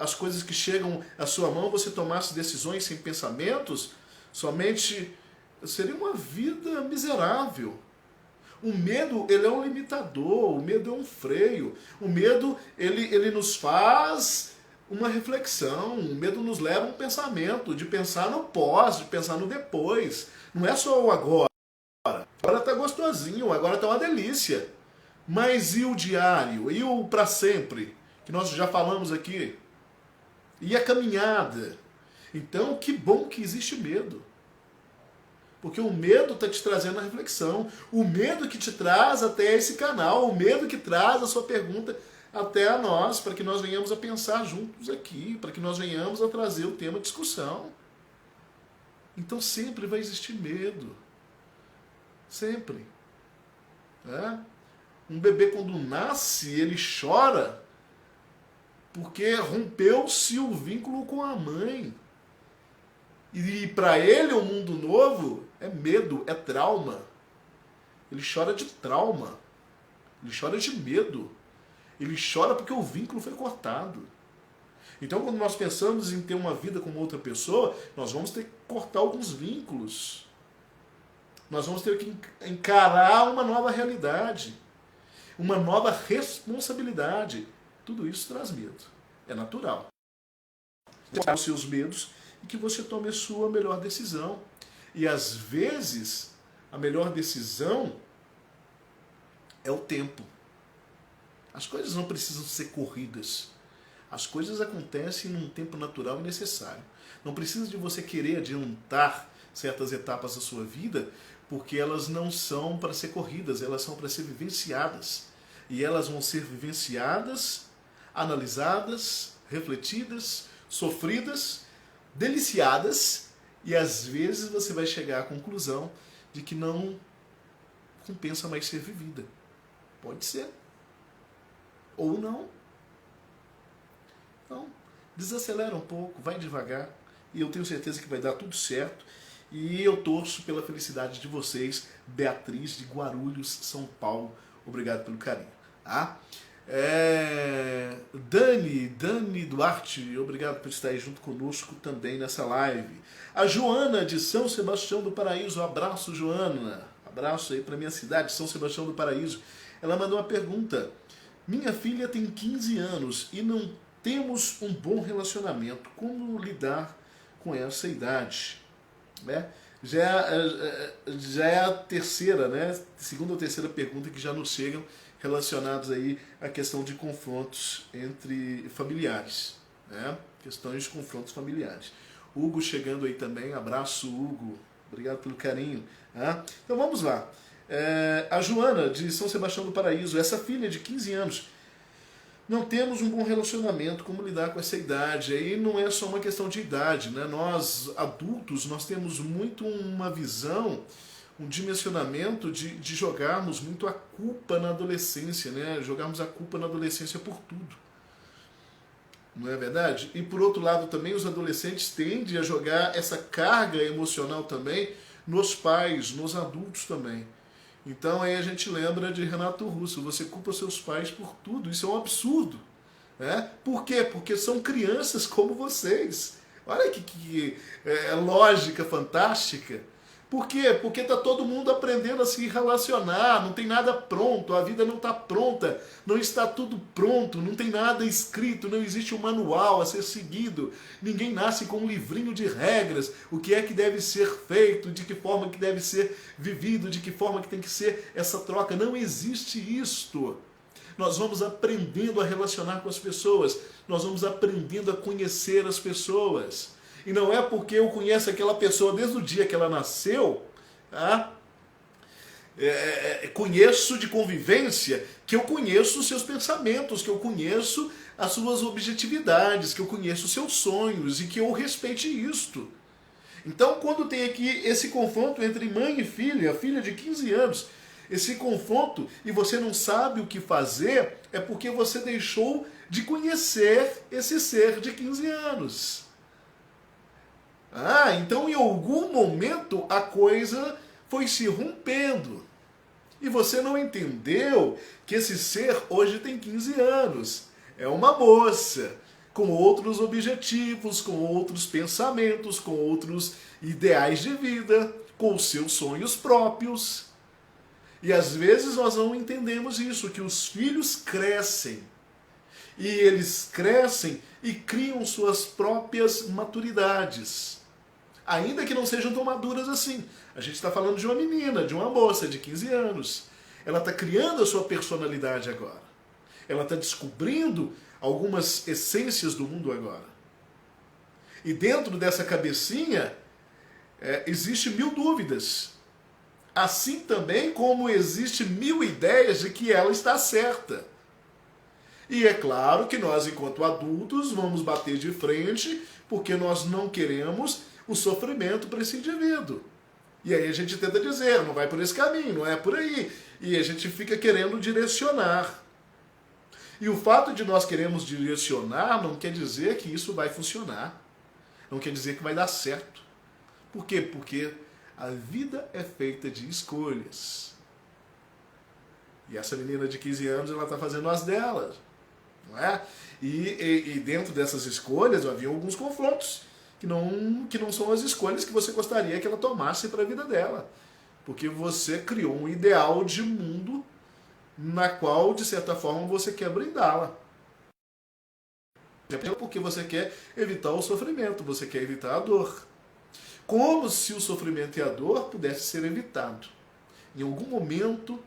as coisas que chegam à sua mão você tomasse decisões sem pensamentos, somente seria uma vida miserável. O medo, ele é um limitador, o medo é um freio. O medo, ele nos faz uma reflexão, o medo nos leva a um pensamento, de pensar no pós, de pensar no depois. Não é só o agora. Agora tá gostosinho, agora tá uma delícia. Mas e o diário? E o para sempre? Que nós já falamos aqui. E a caminhada? Então, que bom que existe medo. Porque o medo está te trazendo a reflexão. O medo que te traz até esse canal. O medo que traz a sua pergunta até a nós, para que nós venhamos a pensar juntos aqui, para que nós venhamos a trazer o tema de discussão. Então sempre vai existir medo. Sempre. Um bebê quando nasce, ele chora porque rompeu-se o vínculo com a mãe. E para ele o mundo novo é medo, é trauma. Ele chora de trauma. Ele chora de medo. Ele chora porque o vínculo foi cortado. Então, quando nós pensamos em ter uma vida com outra pessoa, nós vamos ter que cortar alguns vínculos. Nós vamos ter que encarar uma nova realidade. Uma nova responsabilidade. Tudo isso traz medo. É natural. Os seus medos e que você tome a sua melhor decisão. E às vezes, a melhor decisão é o tempo. As coisas não precisam ser corridas. As coisas acontecem num tempo natural e necessário. Não precisa de você querer adiantar certas etapas da sua vida, porque elas não são para ser corridas, elas são para ser vivenciadas. E elas vão ser vivenciadas, analisadas, refletidas, sofridas, deliciadas, e às vezes você vai chegar à conclusão de que não compensa mais ser vivida. Pode ser. Ou não. Então, desacelera um pouco, vai devagar, e eu tenho certeza que vai dar tudo certo. E eu torço pela felicidade de vocês. Beatriz de Guarulhos, São Paulo. Obrigado pelo carinho. Dani Duarte, obrigado por estar aí junto conosco também nessa live. A Joana de São Sebastião do Paraíso, abraço Joana, abraço aí para minha cidade, São Sebastião do Paraíso. Ela mandou uma pergunta: minha filha tem 15 anos e não temos um bom relacionamento, como lidar com essa idade? Já é a terceira, né? Segunda ou terceira pergunta que já nos chegam relacionados aí à questão de confrontos entre familiares, né? Questões de confrontos familiares. Hugo chegando aí também, abraço Hugo, obrigado pelo carinho. Então vamos lá. A Joana de São Sebastião do Paraíso, essa filha de 15 anos, não temos um bom relacionamento, como lidar com essa idade. Aí não é só uma questão de idade, né? Nós, adultos, nós temos muito uma visão, um dimensionamento de jogarmos muito a culpa na adolescência, né? Jogarmos a culpa na adolescência por tudo. Não é verdade? E por outro lado também os adolescentes tendem a jogar essa carga emocional também nos pais, nos adultos também. Então aí a gente lembra de Renato Russo, você culpa seus pais por tudo, isso é um absurdo. Né? Por quê? Porque são crianças como vocês. Olha que lógica fantástica. Por quê? Porque está todo mundo aprendendo a se relacionar, não tem nada pronto, a vida não está pronta, não está tudo pronto, não tem nada escrito, não existe um manual a ser seguido, ninguém nasce com um livrinho de regras, o que é que deve ser feito, de que forma que deve ser vivido, de que forma que tem que ser essa troca, não existe isto. Nós vamos aprendendo a relacionar com as pessoas, nós vamos aprendendo a conhecer as pessoas. E não é porque eu conheço aquela pessoa desde o dia que ela nasceu, conheço de convivência, que eu conheço os seus pensamentos, que eu conheço as suas objetividades, que eu conheço os seus sonhos e que eu respeite isto. Então, quando tem aqui esse confronto entre mãe e filha, a filha de 15 anos, esse confronto, e você não sabe o que fazer, é porque você deixou de conhecer esse ser de 15 anos. Então em algum momento a coisa foi se rompendo. E você não entendeu que esse ser hoje tem 15 anos. É uma moça com outros objetivos, com outros pensamentos, com outros ideais de vida, com os seus sonhos próprios. E às vezes nós não entendemos isso, que os filhos crescem. E eles crescem e criam suas próprias maturidades. Ainda que não sejam tão maduras assim. A gente está falando de uma menina, de uma moça de 15 anos. Ela está criando a sua personalidade agora. Ela está descobrindo algumas essências do mundo agora. E dentro dessa cabecinha, existe 1000 dúvidas. Assim também como existe 1000 ideias de que ela está certa. E é claro que nós, enquanto adultos, vamos bater de frente porque nós não queremos o sofrimento para esse indivíduo. E aí a gente tenta dizer, não vai por esse caminho, não é por aí. E a gente fica querendo direcionar. E o fato de nós queremos direcionar não quer dizer que isso vai funcionar. Não quer dizer que vai dar certo. Por quê? Porque a vida é feita de escolhas. E essa menina de 15 anos, ela está fazendo as delas. Não é? E dentro dessas escolhas havia alguns confrontos que não são as escolhas que você gostaria que ela tomasse para a vida dela. Porque você criou um ideal de mundo na qual, de certa forma, você quer brindá-la. Porque você quer evitar o sofrimento, você quer evitar a dor. Como se o sofrimento e a dor pudessem ser evitados. Em algum momento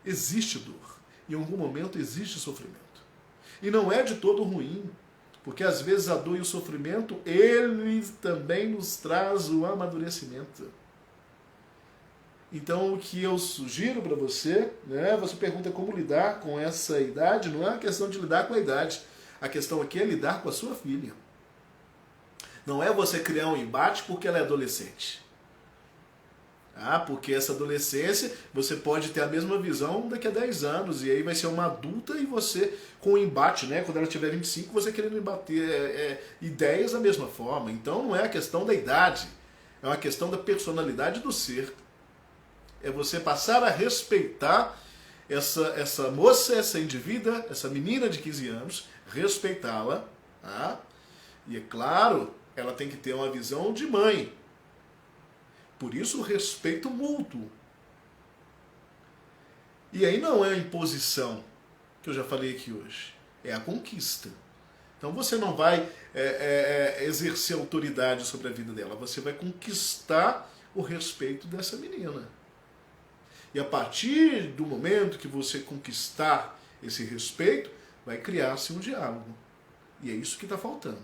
existe dor. Em algum momento existe sofrimento. E não é de todo ruim, porque às vezes a dor e o sofrimento, eles também nos traz o amadurecimento. Então o que eu sugiro para você, né, você pergunta como lidar com essa idade, não é uma questão de lidar com a idade, a questão aqui é lidar com a sua filha. Não é você criar um embate porque ela é adolescente. Porque essa adolescência, você pode ter a mesma visão daqui a 10 anos, e aí vai ser uma adulta e você, com o embate, né, quando ela tiver 25, você querendo embater ideias da mesma forma. Então não é a questão da idade, é uma questão da personalidade do ser. É você passar a respeitar essa moça, essa indivídua, essa menina de 15 anos, respeitá-la, tá? E é claro, ela tem que ter uma visão de mãe. Por isso o respeito mútuo. E aí não é a imposição, que eu já falei aqui hoje, é a conquista. Então você não vai exercer autoridade sobre a vida dela, você vai conquistar o respeito dessa menina. E a partir do momento que você conquistar esse respeito, vai criar-se um diálogo. E é isso que está faltando.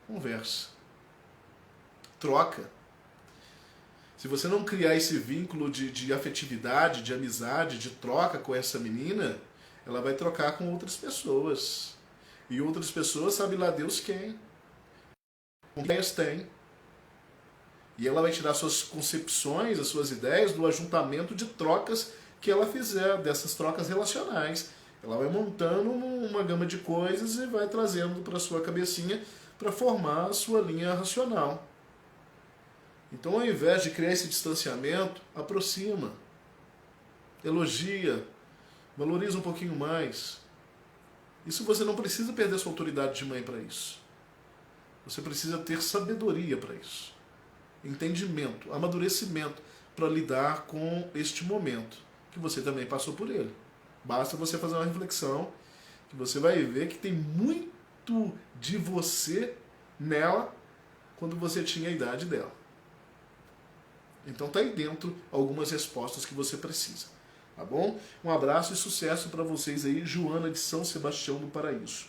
Conversa. Troca. Se você não criar esse vínculo de afetividade, de amizade, de troca com essa menina, ela vai trocar com outras pessoas. E outras pessoas, sabe lá Deus quem. Quem as tem. E ela vai tirar suas concepções, as suas ideias do ajuntamento de trocas que ela fizer, dessas trocas relacionais. Ela vai montando uma gama de coisas e vai trazendo para a sua cabecinha para formar a sua linha racional. Então, ao invés de criar esse distanciamento, aproxima, elogia, valoriza um pouquinho mais. Isso você não precisa perder sua autoridade de mãe para isso. Você precisa ter sabedoria para isso. Entendimento, amadurecimento para lidar com este momento, que você também passou por ele. Basta você fazer uma reflexão, que você vai ver que tem muito de você nela quando você tinha a idade dela. Então tá aí dentro algumas respostas que você precisa. Tá bom? Um abraço e sucesso para vocês aí, Joana de São Sebastião do Paraíso.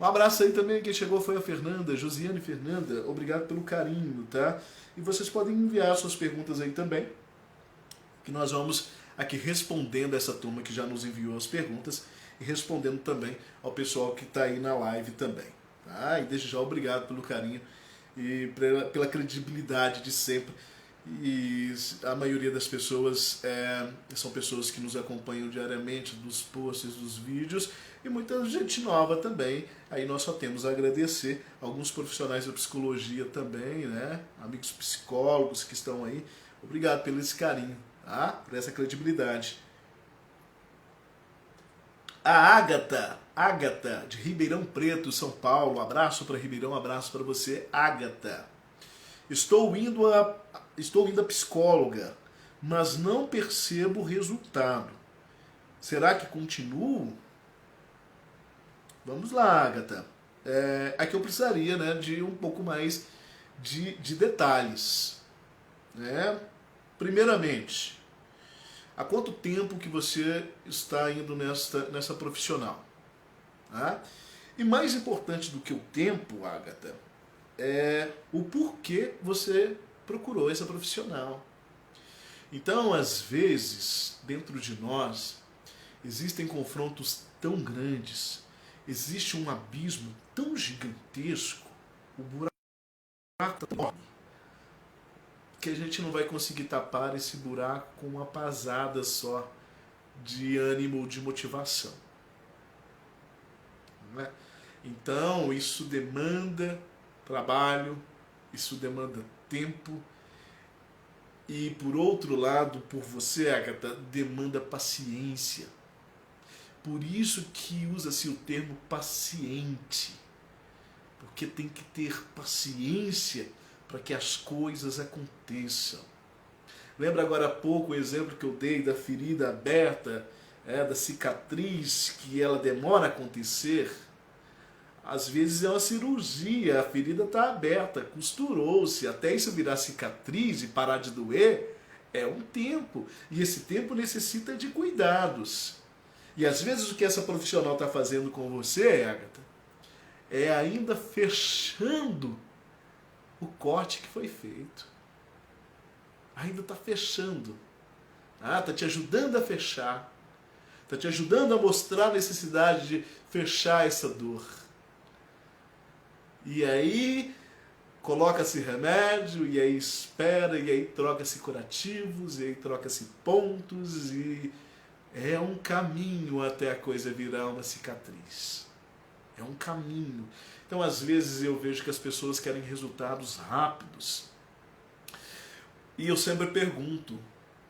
Um abraço aí também, quem chegou foi a Fernanda, Josiane Fernanda, obrigado pelo carinho, tá? E vocês podem enviar suas perguntas aí também, que nós vamos aqui respondendo a essa turma que já nos enviou as perguntas e respondendo também ao pessoal que está aí na live também, tá? E desde já obrigado pelo carinho e pela credibilidade de sempre. E a maioria das pessoas são pessoas que nos acompanham diariamente dos posts, dos vídeos, e muita gente nova também. Aí nós só temos a agradecer alguns profissionais da psicologia também, né? Amigos psicólogos que estão aí. Obrigado pelo esse carinho, tá? Por essa credibilidade. A Ágata, de Ribeirão Preto, São Paulo. Abraço para Ribeirão, abraço para você, Ágata. Estou indo a psicóloga, mas não percebo o resultado. Será que continuo? Vamos lá, Agatha. Aqui eu precisaria, né, de um pouco mais de detalhes. Né? Primeiramente, há quanto tempo que você está indo nessa profissional? Tá? E mais importante do que o tempo, Agatha, é o porquê você procurou essa profissional. Então, às vezes, dentro de nós, existem confrontos tão grandes, existe um abismo tão gigantesco, o buraco é tão enorme, que a gente não vai conseguir tapar esse buraco com uma pasada só de ânimo ou de motivação. Não é? Então, isso demanda trabalho, isso demanda tempo, e por outro lado, por você, Agatha, demanda paciência. Por isso que usa-se o termo paciente, porque tem que ter paciência para que as coisas aconteçam. Lembra agora há pouco o exemplo que eu dei da ferida aberta, da cicatriz, que ela demora a acontecer? Às vezes é uma cirurgia, a ferida está aberta, costurou-se, até isso virar cicatriz e parar de doer, é um tempo. E esse tempo necessita de cuidados. E às vezes o que essa profissional está fazendo com você, Agatha, é ainda fechando o corte que foi feito. Ainda está fechando. Está te ajudando a fechar. Está te ajudando a mostrar a necessidade de fechar essa dor. E aí coloca-se remédio, e aí espera, e aí troca-se curativos, e aí troca-se pontos, e é um caminho até a coisa virar uma cicatriz. É um caminho. Então, às vezes, eu vejo que as pessoas querem resultados rápidos. E eu sempre pergunto,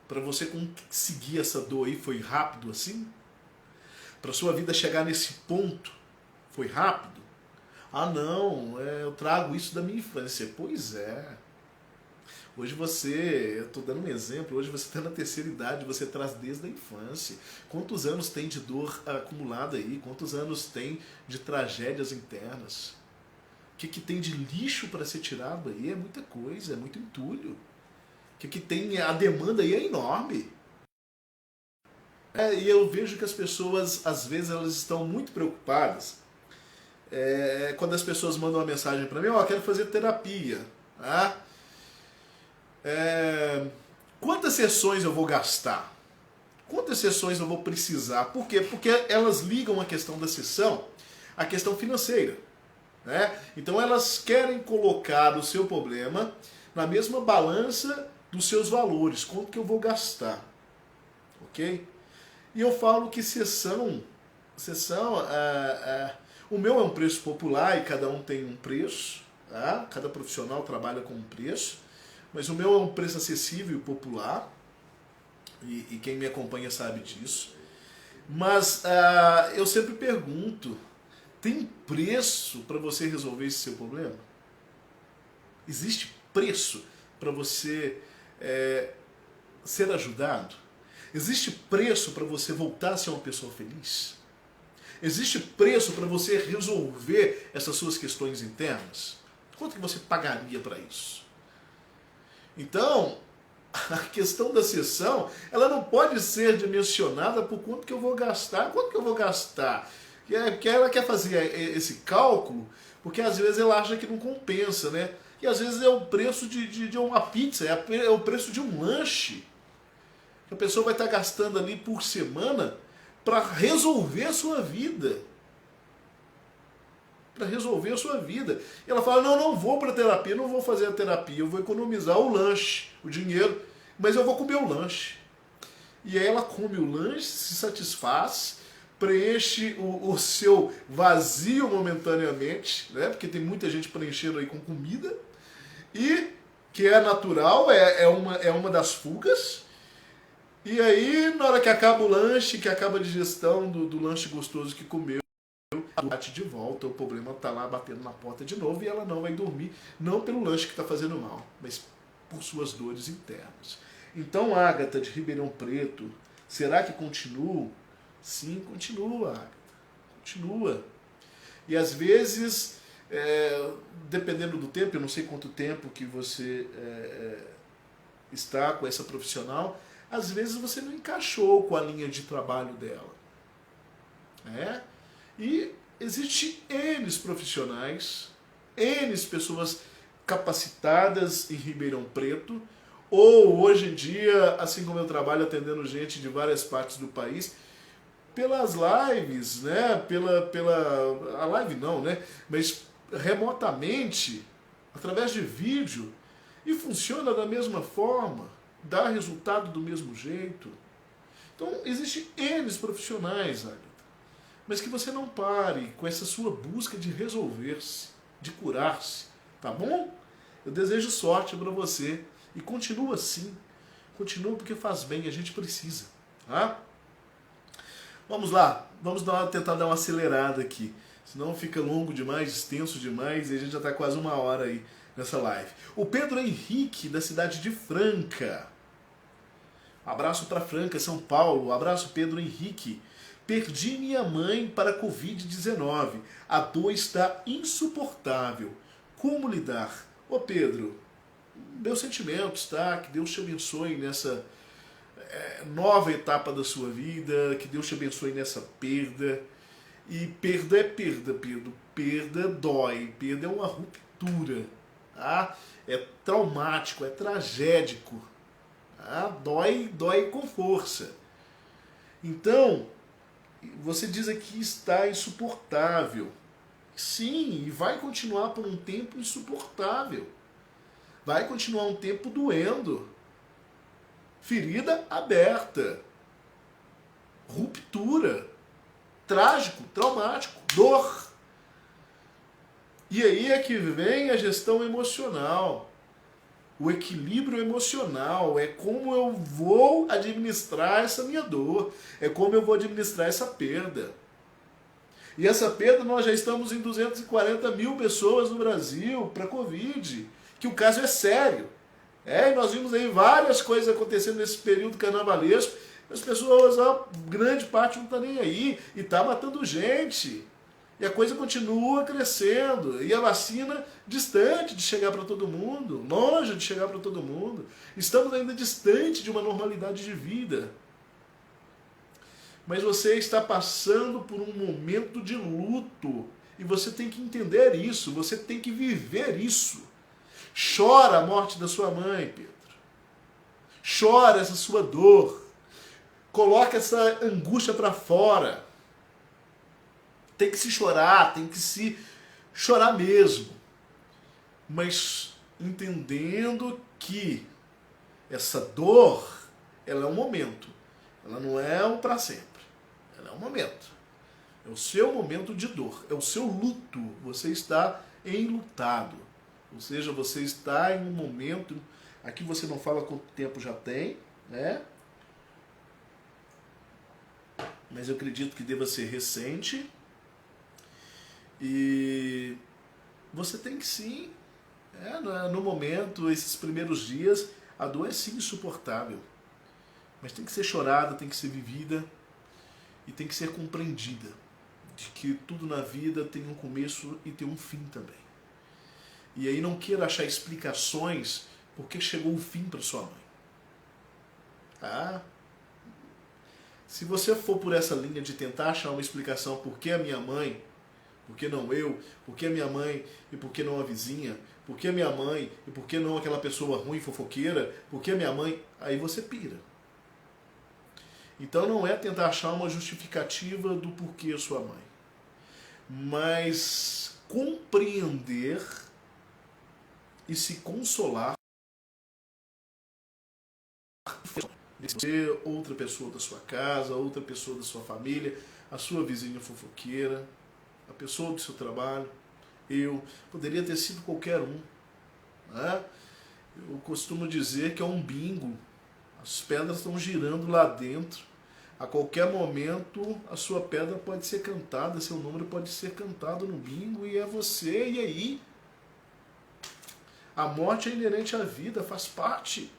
para você conseguir essa dor aí, foi rápido assim? Para sua vida chegar nesse ponto, foi rápido? Ah, não, eu trago isso da minha infância. Pois é. Hoje eu estou dando um exemplo, hoje você está na terceira idade, você traz desde a infância. Quantos anos tem de dor acumulada aí? Quantos anos tem de tragédias internas? O que tem de lixo para ser tirado aí? É muita coisa, é muito entulho. O que tem, a demanda aí é enorme. E eu vejo que as pessoas, às vezes, elas estão muito preocupadas quando as pessoas mandam uma mensagem para mim, quero fazer terapia. Tá? Quantas sessões eu vou gastar? Quantas sessões eu vou precisar? Por quê? Porque elas ligam a questão da sessão à questão financeira. Né? Então elas querem colocar o seu problema na mesma balança dos seus valores. Quanto que eu vou gastar? Ok? E eu falo que sessão o meu é um preço popular e cada um tem um preço. Tá? Cada profissional trabalha com um preço. Mas o meu é um preço acessível e popular, e quem me acompanha sabe disso. Mas eu sempre pergunto, tem preço para você resolver esse seu problema? Existe preço para você ser ajudado? Existe preço para você voltar a ser uma pessoa feliz? Existe preço para você resolver essas suas questões internas? Quanto que você pagaria para isso? Então, a questão da sessão, ela não pode ser dimensionada por quanto que eu vou gastar. Quanto que eu vou gastar? Porque ela quer fazer esse cálculo, porque às vezes ela acha que não compensa, né? E às vezes é o preço de uma pizza, é o preço de um lanche. A pessoa vai estar gastando ali por semana para resolver a sua vida. Para resolver a sua vida. E ela fala, não vou para terapia, não vou fazer a terapia, eu vou economizar o lanche, o dinheiro, mas eu vou comer o lanche. E aí ela come o lanche, se satisfaz, preenche o seu vazio momentaneamente, né? Porque tem muita gente preenchendo aí com comida, e que é natural, é uma das fugas. E aí, na hora que acaba o lanche, que acaba a digestão do lanche gostoso que comeu, bate de volta, o problema está lá batendo na porta de novo e ela não vai dormir, não pelo lanche que está fazendo mal, mas por suas dores internas. Então, Agatha de Ribeirão Preto, será que continua? Sim, continua, Agatha. Continua. E às vezes, dependendo do tempo, eu não sei quanto tempo que você está com essa profissional, às vezes você não encaixou com a linha de trabalho dela. E existe N profissionais, N pessoas capacitadas em Ribeirão Preto, ou hoje em dia, assim como eu trabalho atendendo gente de várias partes do país, pelas lives, né? A live não, né? Mas remotamente, através de vídeo, e funciona da mesma forma, dá resultado do mesmo jeito. Então, existem N profissionais, Agatha, mas que você não pare com essa sua busca de resolver-se, de curar-se, tá bom? Eu desejo sorte para você e continua assim, continua porque faz bem, a gente precisa, tá? Vamos lá, tentar dar uma acelerada aqui, senão fica longo demais, extenso demais e a gente já está quase 1 hora aí nessa live. O Pedro Henrique, da cidade de Franca. Abraço para Franca, São Paulo. Abraço, Pedro Henrique. Perdi minha mãe para a Covid-19. A dor está insuportável. Como lidar? Ô Pedro, meus sentimentos, tá? Que Deus te abençoe nessa nova etapa da sua vida. Que Deus te abençoe nessa perda. E perda é perda, Pedro. Perda dói. Perda é uma ruptura. Tá? É traumático, é tragédico. Dói com força. Então, você diz aqui está insuportável. Sim, e vai continuar por um tempo insuportável. Vai continuar um tempo doendo. Ferida aberta. Ruptura. Trágico, traumático, dor. E aí é que vem a gestão emocional. O equilíbrio emocional é como eu vou administrar essa minha dor, é como eu vou administrar essa perda. E essa perda nós já estamos em 240 mil pessoas no Brasil para Covid, que o caso é sério. E nós vimos aí várias coisas acontecendo nesse período carnavalesco, as pessoas, a grande parte não está nem aí, e está matando gente. E a coisa continua crescendo. E a vacina distante de chegar para todo mundo, longe de chegar para todo mundo. Estamos ainda distante de uma normalidade de vida. Mas você está passando por um momento de luto. E você tem que entender isso, você tem que viver isso. Chora a morte da sua mãe, Pedro. Chora essa sua dor. Coloca essa angústia para fora. Tem que se chorar, tem que se chorar mesmo. Mas entendendo que essa dor, ela é um momento. Ela não é um para sempre. Ela é um momento. É o seu momento de dor. É o seu luto. Você está enlutado. Ou seja, você está em um momento... Aqui você não fala quanto tempo já tem, né? Mas eu acredito que deva ser recente. E você tem que sim, no momento, esses primeiros dias, a dor é sim insuportável. Mas tem que ser chorada, tem que ser vivida e tem que ser compreendida. De que tudo na vida tem um começo e tem um fim também. E aí não queira achar explicações porque chegou o fim para sua mãe. Tá? Se você for por essa linha de tentar achar uma explicação por que a minha mãe... Por que não eu? Por que a minha mãe e por que não a vizinha? Por que a minha mãe e por que não aquela pessoa ruim, fofoqueira? Por que a minha mãe? Aí você pira. Então não é tentar achar uma justificativa do porquê a sua mãe, mas compreender e se consolar você, outra pessoa da sua casa, outra pessoa da sua família, a sua vizinha fofoqueira, a pessoa do seu trabalho, poderia ter sido qualquer um. Né? Eu costumo dizer que é um bingo. As pedras estão girando lá dentro. A qualquer momento a sua pedra pode ser cantada, seu número pode ser cantado no bingo e é você. E aí? A morte é inerente à vida, faz parte.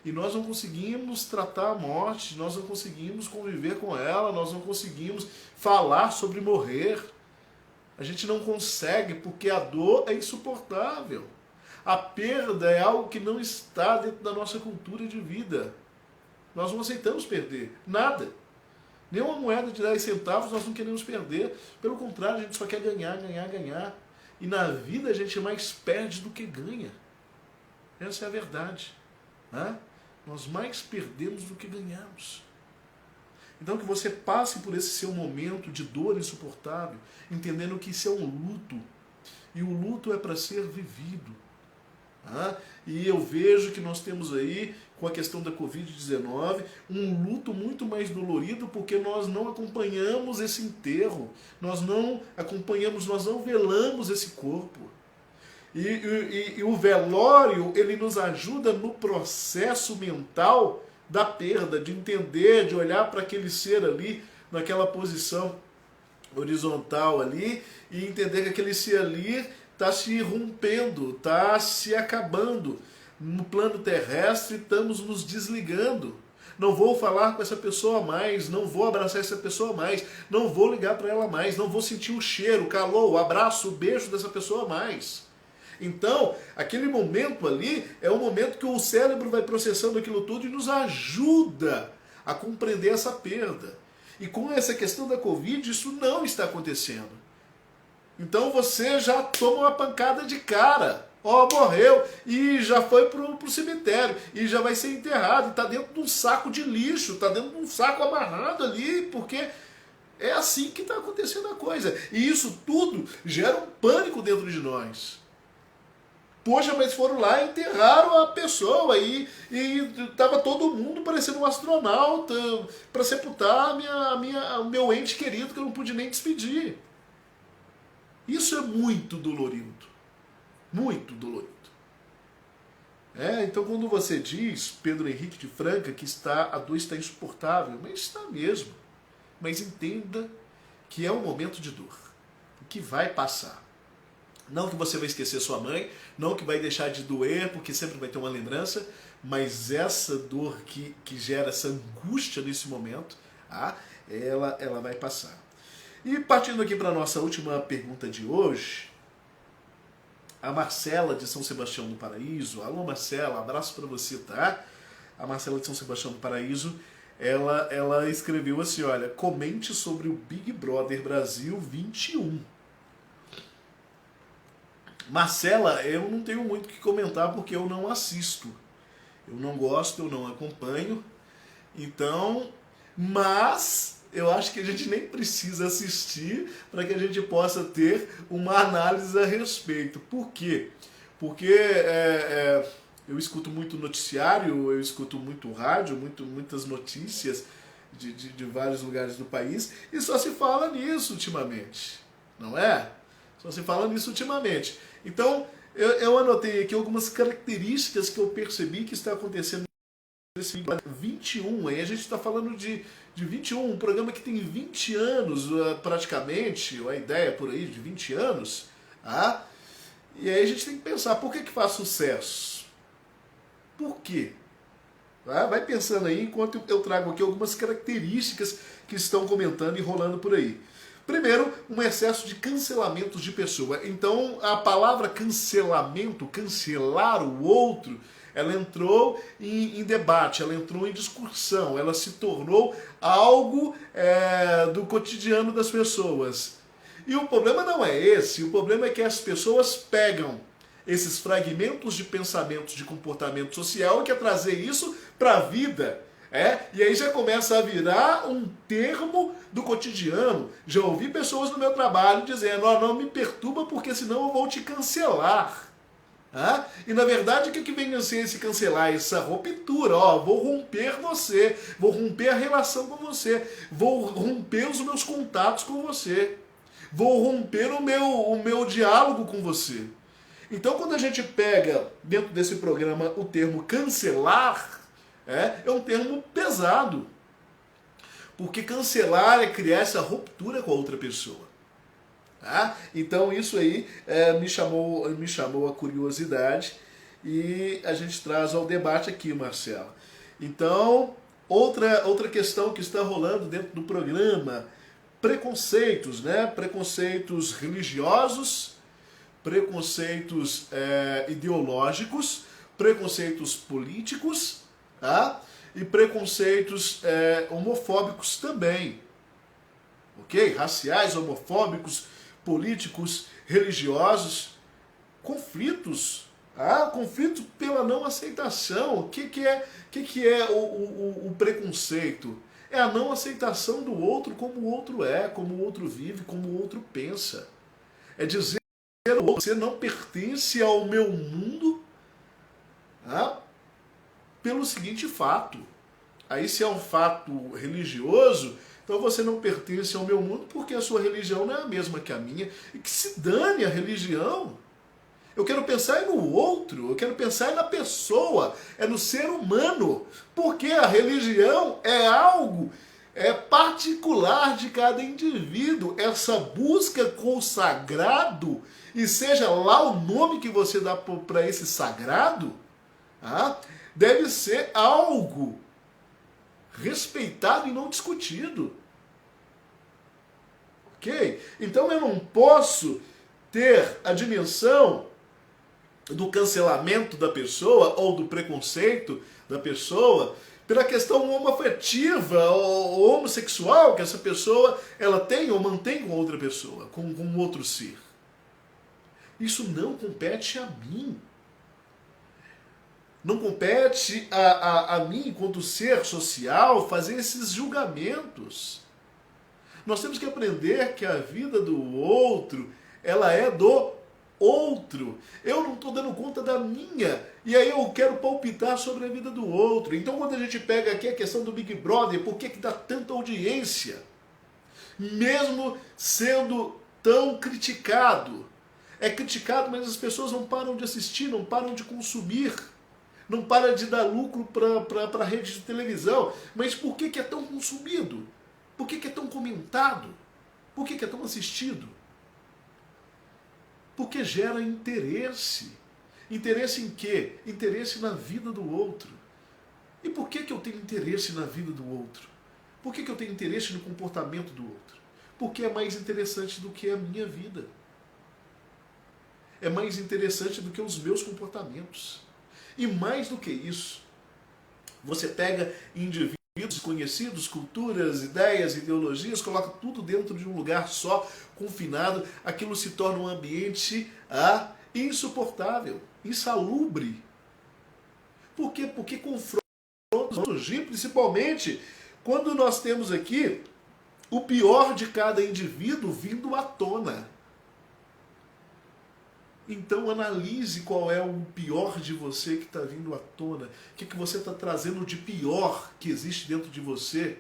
E nós não conseguimos tratar a morte, nós não conseguimos conviver com ela, nós não conseguimos falar sobre morrer. A gente não consegue porque a dor é insuportável. A perda é algo que não está dentro da nossa cultura de vida. Nós não aceitamos perder nada. Nem uma moeda de 10 centavos nós não queremos perder. Pelo contrário, a gente só quer ganhar, ganhar, ganhar. E na vida a gente mais perde do que ganha. Essa é a verdade. Né? Nós mais perdemos do que ganhamos. Então que você passe por esse seu momento de dor insuportável, entendendo que isso é um luto. E o luto é para ser vivido. E eu vejo que nós temos aí, com a questão da Covid-19, um luto muito mais dolorido, porque nós não acompanhamos esse enterro, nós não acompanhamos, nós não velamos esse corpo. E o velório, ele nos ajuda no processo mental da perda, de entender, de olhar para aquele ser ali, naquela posição horizontal ali, e entender que aquele ser ali está se rompendo, está se acabando. No plano terrestre estamos nos desligando. Não vou falar com essa pessoa mais, não vou abraçar essa pessoa mais, não vou ligar para ela mais, não vou sentir o cheiro, o calor, o abraço, o beijo dessa pessoa mais. Então, aquele momento ali é o momento que o cérebro vai processando aquilo tudo e nos ajuda a compreender essa perda. E com essa questão da Covid, isso não está acontecendo. Então você já toma uma pancada de cara. Morreu e já foi pro cemitério e já vai ser enterrado. Está dentro de um saco de lixo, está dentro de um saco amarrado ali, porque é assim que está acontecendo a coisa. E isso tudo gera um pânico dentro de nós. Poxa, mas foram lá e enterraram a pessoa e estava todo mundo parecendo um astronauta para sepultar o meu ente querido que eu não pude nem despedir. Isso é muito dolorido. Muito dolorido. Então quando você diz, Pedro Henrique de Franca, que a dor está insuportável, mas está mesmo. Mas entenda que é um momento de dor, que vai passar. Não que você vai esquecer sua mãe, não que vai deixar de doer, porque sempre vai ter uma lembrança, mas essa dor que gera essa angústia nesse momento, ela vai passar. E partindo aqui para a nossa última pergunta de hoje, a Marcela de São Sebastião do Paraíso, alô Marcela, abraço para você, tá? A Marcela de São Sebastião do Paraíso, ela escreveu assim, olha, comente sobre o Big Brother Brasil 21. Marcela, eu não tenho muito o que comentar porque eu não assisto. Eu não gosto, eu não acompanho. Então, mas eu acho que a gente nem precisa assistir para que a gente possa ter uma análise a respeito. Por quê? Porque eu escuto muito noticiário, eu escuto muito rádio, muitas notícias de vários lugares do país e só se fala nisso ultimamente, não é? Só se fala nisso ultimamente. Então, eu anotei aqui algumas características que eu percebi que está acontecendo nesse 21. Aí a gente está falando de 21, um programa que tem 20 anos praticamente, ou a ideia por aí de 20 anos. E aí a gente tem que pensar, por que faz sucesso? Por quê? Vai pensando aí enquanto eu trago aqui algumas características que estão comentando e rolando por aí. Primeiro, um excesso de cancelamentos de pessoa. Então, a palavra cancelamento, cancelar o outro, ela entrou em debate, ela entrou em discussão, ela se tornou algo do cotidiano das pessoas. E o problema não é esse, o problema é que as pessoas pegam esses fragmentos de pensamentos, de comportamento social e quer trazer isso para a vida. E aí já começa a virar um termo do cotidiano. Já ouvi pessoas no meu trabalho dizendo, não me perturba porque senão eu vou te cancelar. E na verdade o que vem a ser esse cancelar? Essa ruptura, vou romper você, vou romper a relação com você, vou romper os meus contatos com você, vou romper o meu diálogo com você. Então quando a gente pega dentro desse programa o termo cancelar, é um termo pesado. Porque cancelar é criar essa ruptura com a outra pessoa. Então isso aí me chamou a curiosidade e a gente traz ao debate aqui, Marcela. Então, outra questão que está rolando dentro do programa, preconceitos, preconceitos religiosos, preconceitos ideológicos, preconceitos políticos, e preconceitos homofóbicos também. Ok? Raciais, homofóbicos, políticos, religiosos, conflitos. Conflito pela não aceitação. O que é o preconceito? É a não aceitação do outro como o outro é, como o outro vive, como o outro pensa. É dizer que você não pertence ao meu mundo pelo seguinte fato. Aí se é um fato religioso, então você não pertence ao meu mundo porque a sua religião não é a mesma que a minha. E que se dane a religião. Eu quero pensar no outro, eu quero pensar na pessoa, é no ser humano. Porque a religião é algo particular de cada indivíduo. Essa busca com o sagrado, e seja lá o nome que você dá para esse sagrado, deve ser algo respeitado e não discutido. Ok? Então eu não posso ter a dimensão do cancelamento da pessoa ou do preconceito da pessoa pela questão homoafetiva ou homossexual que essa pessoa ela tem ou mantém com outra pessoa, com outro ser. Isso não compete a mim. Não compete a mim, enquanto ser social, fazer esses julgamentos. Nós temos que aprender que a vida do outro, ela é do outro. Eu não estou dando conta da minha. E aí eu quero palpitar sobre a vida do outro. Então quando a gente pega aqui a questão do Big Brother, por que dá tanta audiência? Mesmo sendo tão criticado. É criticado, mas as pessoas não param de assistir, não param de consumir. Não para de dar lucro para a rede de televisão. Mas por que é tão consumido? Por que é tão comentado? Por que é tão assistido? Porque gera interesse. Interesse em quê? Interesse na vida do outro. E por que eu tenho interesse na vida do outro? Por que eu tenho interesse no comportamento do outro? Porque é mais interessante do que a minha vida. É mais interessante do que os meus comportamentos. E mais do que isso, você pega indivíduos desconhecidos, culturas, ideias, ideologias, coloca tudo dentro de um lugar só, confinado, aquilo se torna um ambiente insuportável, insalubre. Por quê? Porque confrontos vão surgir, principalmente quando nós temos aqui o pior de cada indivíduo vindo à tona. Então analise qual é o pior de você que está vindo à tona. O que você está trazendo de pior que existe dentro de você,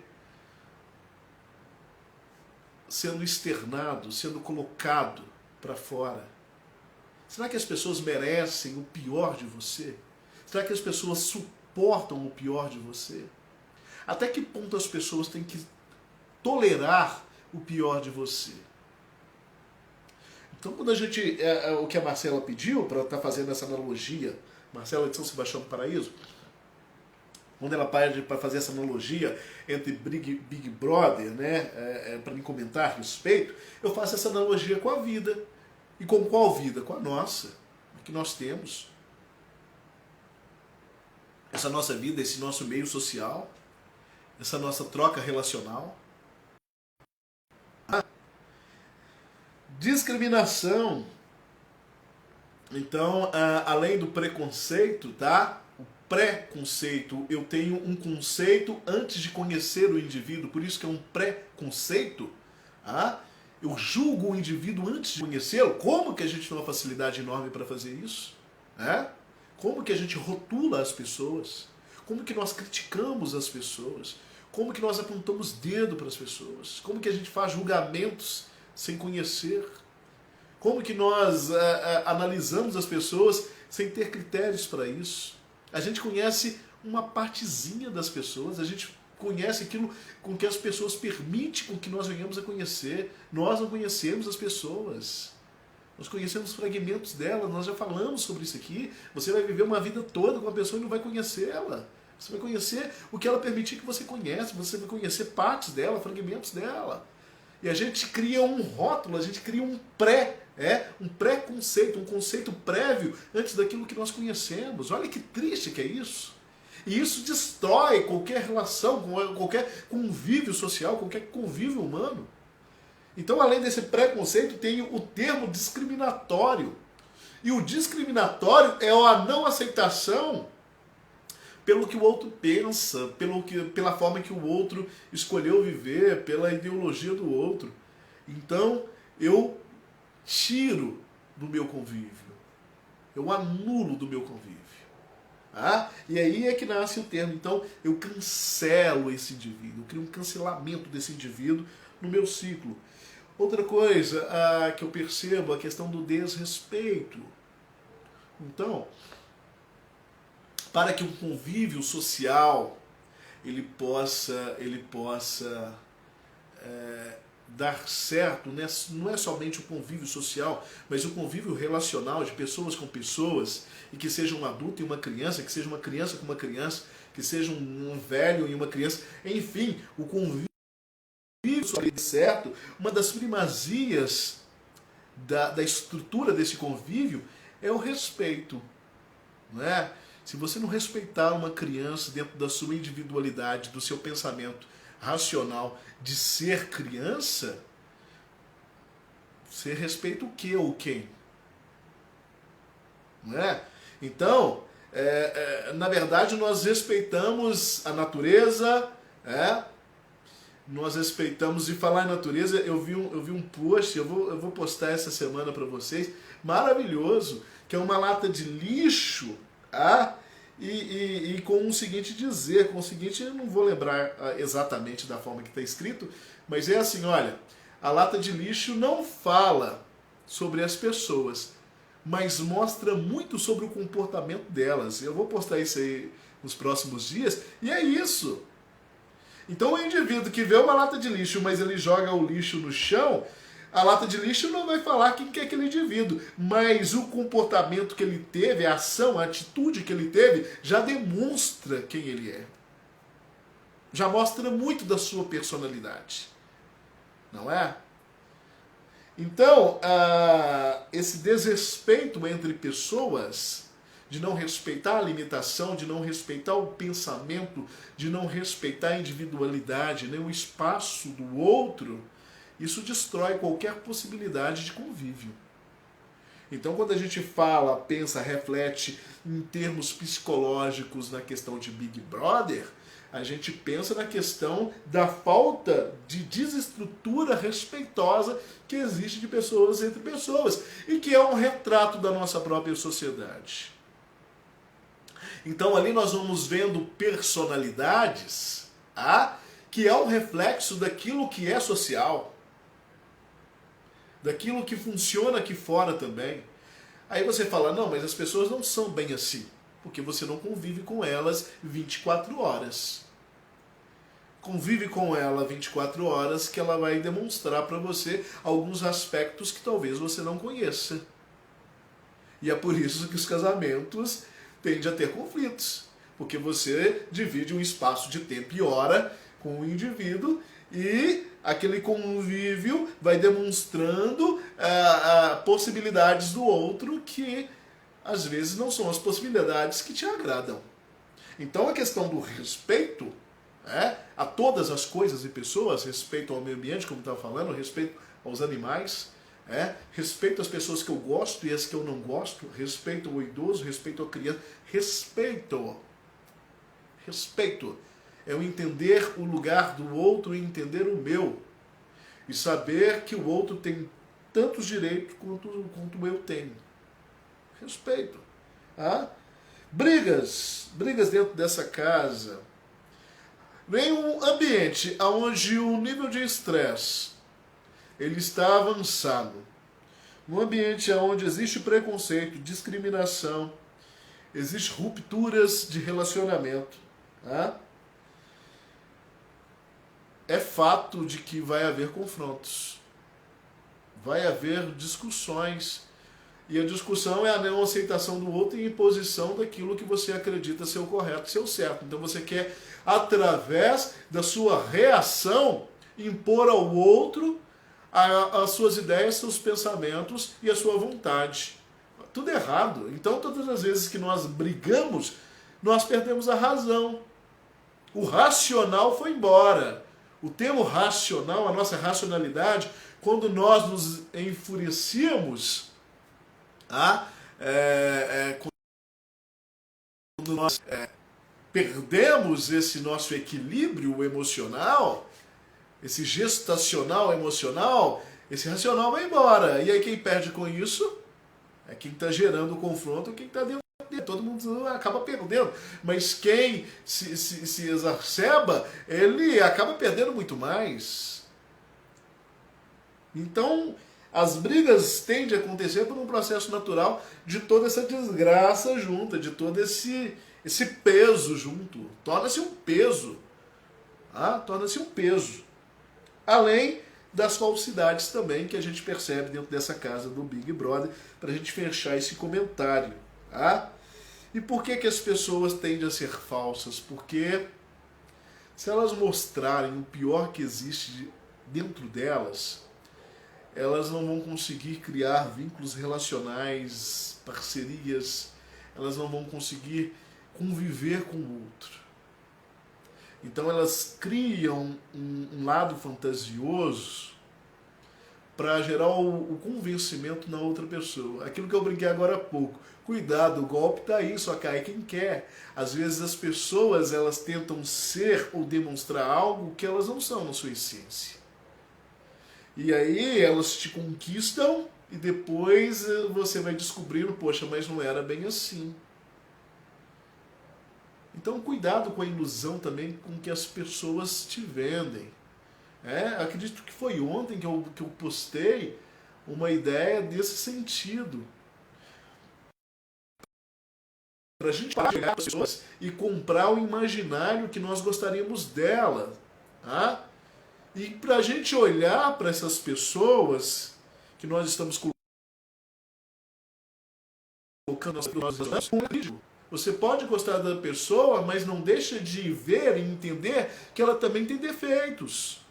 sendo externado, sendo colocado para fora. Será que as pessoas merecem o pior de você? Será que as pessoas suportam o pior de você? Até que ponto as pessoas têm que tolerar o pior de você? Então, quando a gente, o que a Marcela pediu, para estar fazendo essa analogia, Marcela de São Sebastião do Paraíso, quando ela pede para fazer essa analogia entre Big Brother, né, para me comentar a respeito, eu faço essa analogia com a vida. E com qual vida? Com a nossa, que nós temos. Essa nossa vida, esse nosso meio social, essa nossa troca relacional. Discriminação. Então, além do preconceito, tá? O preconceito, eu tenho um conceito antes de conhecer o indivíduo, por isso que é um preconceito. Eu julgo o indivíduo antes de conhecê-lo. Como que a gente tem uma facilidade enorme para fazer isso? Como que a gente rotula as pessoas? Como que nós criticamos as pessoas? Como que nós apontamos dedo para as pessoas? Como que a gente faz julgamentos sem conhecer? Como que nós analisamos as pessoas sem ter critérios para isso? A gente conhece uma partezinha das pessoas, a gente conhece aquilo com que as pessoas permitem com que nós venhamos a conhecer. Nós não conhecemos as pessoas. Nós conhecemos fragmentos dela, nós já falamos sobre isso aqui. Você vai viver uma vida toda com uma pessoa e não vai conhecê-la. Você vai conhecer o que ela permitir que você conhece, você vai conhecer partes dela, fragmentos dela. E a gente cria um rótulo, a gente cria um preconceito, um conceito prévio antes daquilo que nós conhecemos. Olha que triste que é isso. E isso destrói qualquer relação, qualquer convívio social, qualquer convívio humano. Então, além desse preconceito, tem o termo discriminatório. E o discriminatório é a não aceitação pelo que o outro pensa, pela forma que o outro escolheu viver, pela ideologia do outro. Então, eu tiro do meu convívio. Eu anulo do meu convívio. E aí é que nasce o termo. Então, eu cancelo esse indivíduo, eu crio um cancelamento desse indivíduo no meu ciclo. Outra coisa que eu percebo, a questão do desrespeito. Então, para que um convívio social ele possa dar certo, né? Não é somente o convívio social, mas o convívio relacional de pessoas com pessoas, e que seja um adulto e uma criança, que seja uma criança com uma criança, que seja um velho e uma criança, enfim, o convívio certo, uma das primazias da estrutura desse convívio é o respeito, não é? Se você não respeitar uma criança dentro da sua individualidade, do seu pensamento racional de ser criança, você respeita o que ou quem? Não é? Então, na verdade, nós respeitamos a natureza, nós respeitamos, e falar em natureza, eu vi um post, eu vou postar essa semana para vocês, maravilhoso, que é uma lata de lixo, e com o seguinte dizer, eu não vou lembrar exatamente da forma que está escrito, mas é assim, olha, a lata de lixo não fala sobre as pessoas, mas mostra muito sobre o comportamento delas. Eu vou postar isso aí nos próximos dias, e é isso. Então o indivíduo que vê uma lata de lixo, mas ele joga o lixo no chão, a lata de lixo não vai falar quem que é aquele indivíduo, mas o comportamento que ele teve, a ação, a atitude que ele teve, já demonstra quem ele é. Já mostra muito da sua personalidade. Não é? Então, esse desrespeito entre pessoas, de não respeitar a limitação, de não respeitar o pensamento, de não respeitar a individualidade, nem o espaço do outro, isso destrói qualquer possibilidade de convívio. Então, quando a gente fala, pensa, reflete em termos psicológicos na questão de Big Brother, a gente pensa na questão da falta de desestrutura respeitosa que existe de pessoas entre pessoas e que é um retrato da nossa própria sociedade. Então ali nós vamos vendo personalidades que é um reflexo daquilo que é social, daquilo que funciona aqui fora também. Aí você fala, não, mas as pessoas não são bem assim, porque você não convive com elas 24 horas. Convive com ela 24 horas que ela vai demonstrar para você alguns aspectos que talvez você não conheça. E é por isso que os casamentos tendem a ter conflitos, porque você divide um espaço de tempo e hora com o indivíduo e aquele convívio vai demonstrando possibilidades do outro que às vezes não são as possibilidades que te agradam. Então a questão do respeito a todas as coisas e pessoas, respeito ao meio ambiente, como estava falando, respeito aos animais, respeito às pessoas que eu gosto e as que eu não gosto, respeito ao idoso, respeito à criança, respeito é o entender o lugar do outro e entender o meu, e saber que o outro tem tantos direitos quanto eu tenho. Respeito. Brigas dentro dessa casa. Vem um ambiente onde o nível de estresse ele está avançado. Um ambiente onde existe preconceito, discriminação, existem rupturas de relacionamento. É fato de que vai haver confrontos. Vai haver discussões. E a discussão é a não aceitação do outro e imposição daquilo que você acredita ser o correto, ser o certo. Então você quer, através da sua reação, impor ao outro as suas ideias, seus pensamentos e a sua vontade. Tudo errado. Então todas as vezes que nós brigamos, nós perdemos a razão. O racional foi embora. O termo racional, a nossa racionalidade, quando nós nos enfurecemos, quando nós perdemos esse nosso equilíbrio emocional, esse gestacional emocional, esse racional vai embora. E aí quem perde com isso é quem está gerando o confronto, quem está dentro dele. Todo mundo acaba perdendo. Mas quem se exacerba, ele acaba perdendo muito mais. Então, as brigas tendem a acontecer por um processo natural de toda essa desgraça junta, de todo esse peso junto. Torna-se um peso. Torna-se um peso. Além das falsidades também que a gente percebe dentro dessa casa do Big Brother, para a gente fechar esse comentário. E por que as pessoas tendem a ser falsas? Porque se elas mostrarem o pior que existe dentro delas, elas não vão conseguir criar vínculos relacionais, parcerias, elas não vão conseguir conviver com o outro. Então elas criam um lado fantasioso para gerar o convencimento na outra pessoa. Aquilo que eu brinquei agora há pouco. Cuidado, o golpe está aí, só cai quem quer. Às vezes as pessoas elas tentam ser ou demonstrar algo que elas não são na sua essência. E aí elas te conquistam e depois você vai descobrindo, poxa, mas não era bem assim. Então cuidado com a ilusão também com que as pessoas te vendem. Acredito que foi ontem que eu postei uma ideia desse sentido. Para a gente parar as pessoas e comprar o imaginário que nós gostaríamos dela. E para a gente olhar para essas pessoas que nós estamos colocando nas nossas vidas, você pode gostar da pessoa, mas não deixa de ver e entender que ela também tem defeitos.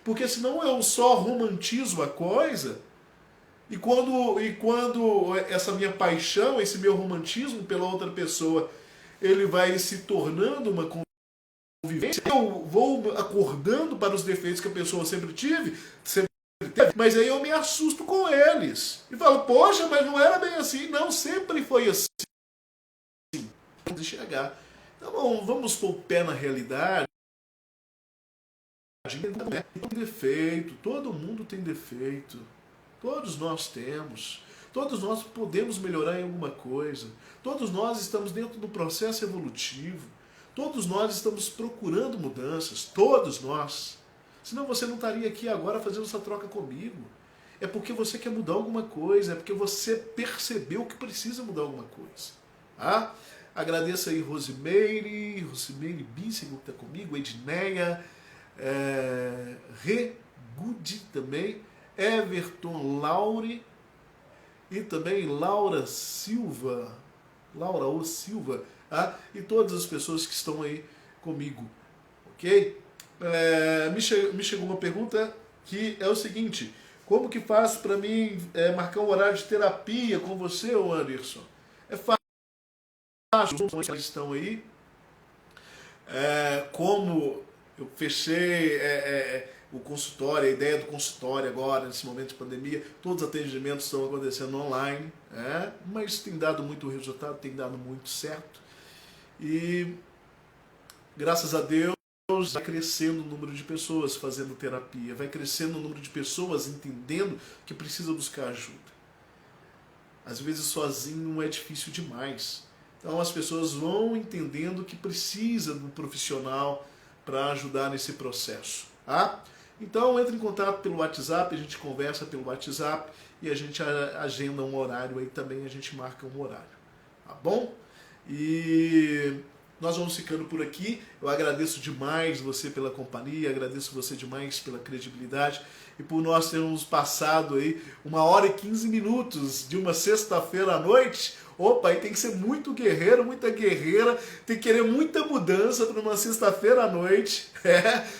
Porque senão eu só romantizo a coisa, e quando essa minha paixão, esse meu romantismo pela outra pessoa, ele vai se tornando uma convivência, eu vou acordando para os defeitos que a pessoa sempre teve, mas aí eu me assusto com eles. E falo, poxa, mas não era bem assim. Não, sempre foi assim. Enxergar. Então vamos pôr o pé na realidade. Tem defeito, todo mundo tem defeito. Todos nós temos. Todos nós podemos melhorar em alguma coisa. Todos nós estamos dentro do processo evolutivo. Todos nós estamos procurando mudanças. Todos nós. Senão você não estaria aqui agora fazendo essa troca comigo. É porque você quer mudar alguma coisa. É porque você percebeu que precisa mudar alguma coisa. Agradeço aí Rosimeire Bíncego que está comigo, Edneia, Regudi também, Everton Laure e também Laura Silva, e todas as pessoas que estão aí comigo, ok? Me chegou uma pergunta que é o seguinte: como que faço para mim marcar um horário de terapia com você, Anderson? É fácil. Eles estão aí. Como eu fechei o consultório, a ideia do consultório agora, nesse momento de pandemia, todos os atendimentos estão acontecendo online, mas tem dado muito resultado, tem dado muito certo. E graças a Deus vai crescendo o número de pessoas fazendo terapia, vai crescendo o número de pessoas entendendo que precisa buscar ajuda. Às vezes sozinho é difícil demais. Então as pessoas vão entendendo que precisa de um profissional para ajudar nesse processo. Então entre em contato pelo WhatsApp, a gente conversa pelo WhatsApp e a gente agenda um horário aí também, a gente marca um horário. Tá bom? E nós vamos ficando por aqui. Eu agradeço demais você pela companhia, agradeço você demais pela credibilidade e por nós termos passado aí 1h15 de uma sexta-feira à noite. Opa, aí tem que ser muito guerreiro, muita guerreira, tem que querer muita mudança para uma sexta-feira à noite.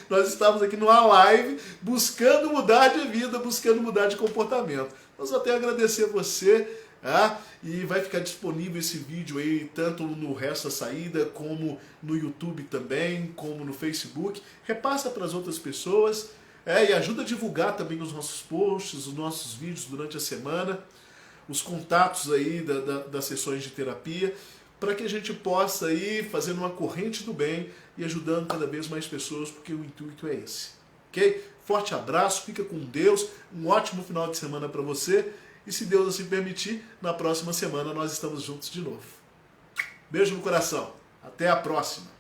Nós estamos aqui numa live buscando mudar de vida, buscando mudar de comportamento. Nós até agradecer a você. E vai ficar disponível esse vídeo aí, tanto no Resta Saída, como no YouTube também, como no Facebook. Repassa para as outras pessoas, E ajuda a divulgar também os nossos posts, os nossos vídeos durante a semana, os contatos aí das sessões de terapia, para que a gente possa ir fazendo uma corrente do bem e ajudando cada vez mais pessoas, porque o intuito é esse. Ok? Forte abraço, fica com Deus, um ótimo final de semana para você e, se Deus assim permitir, na próxima semana nós estamos juntos de novo. Beijo no coração, até a próxima!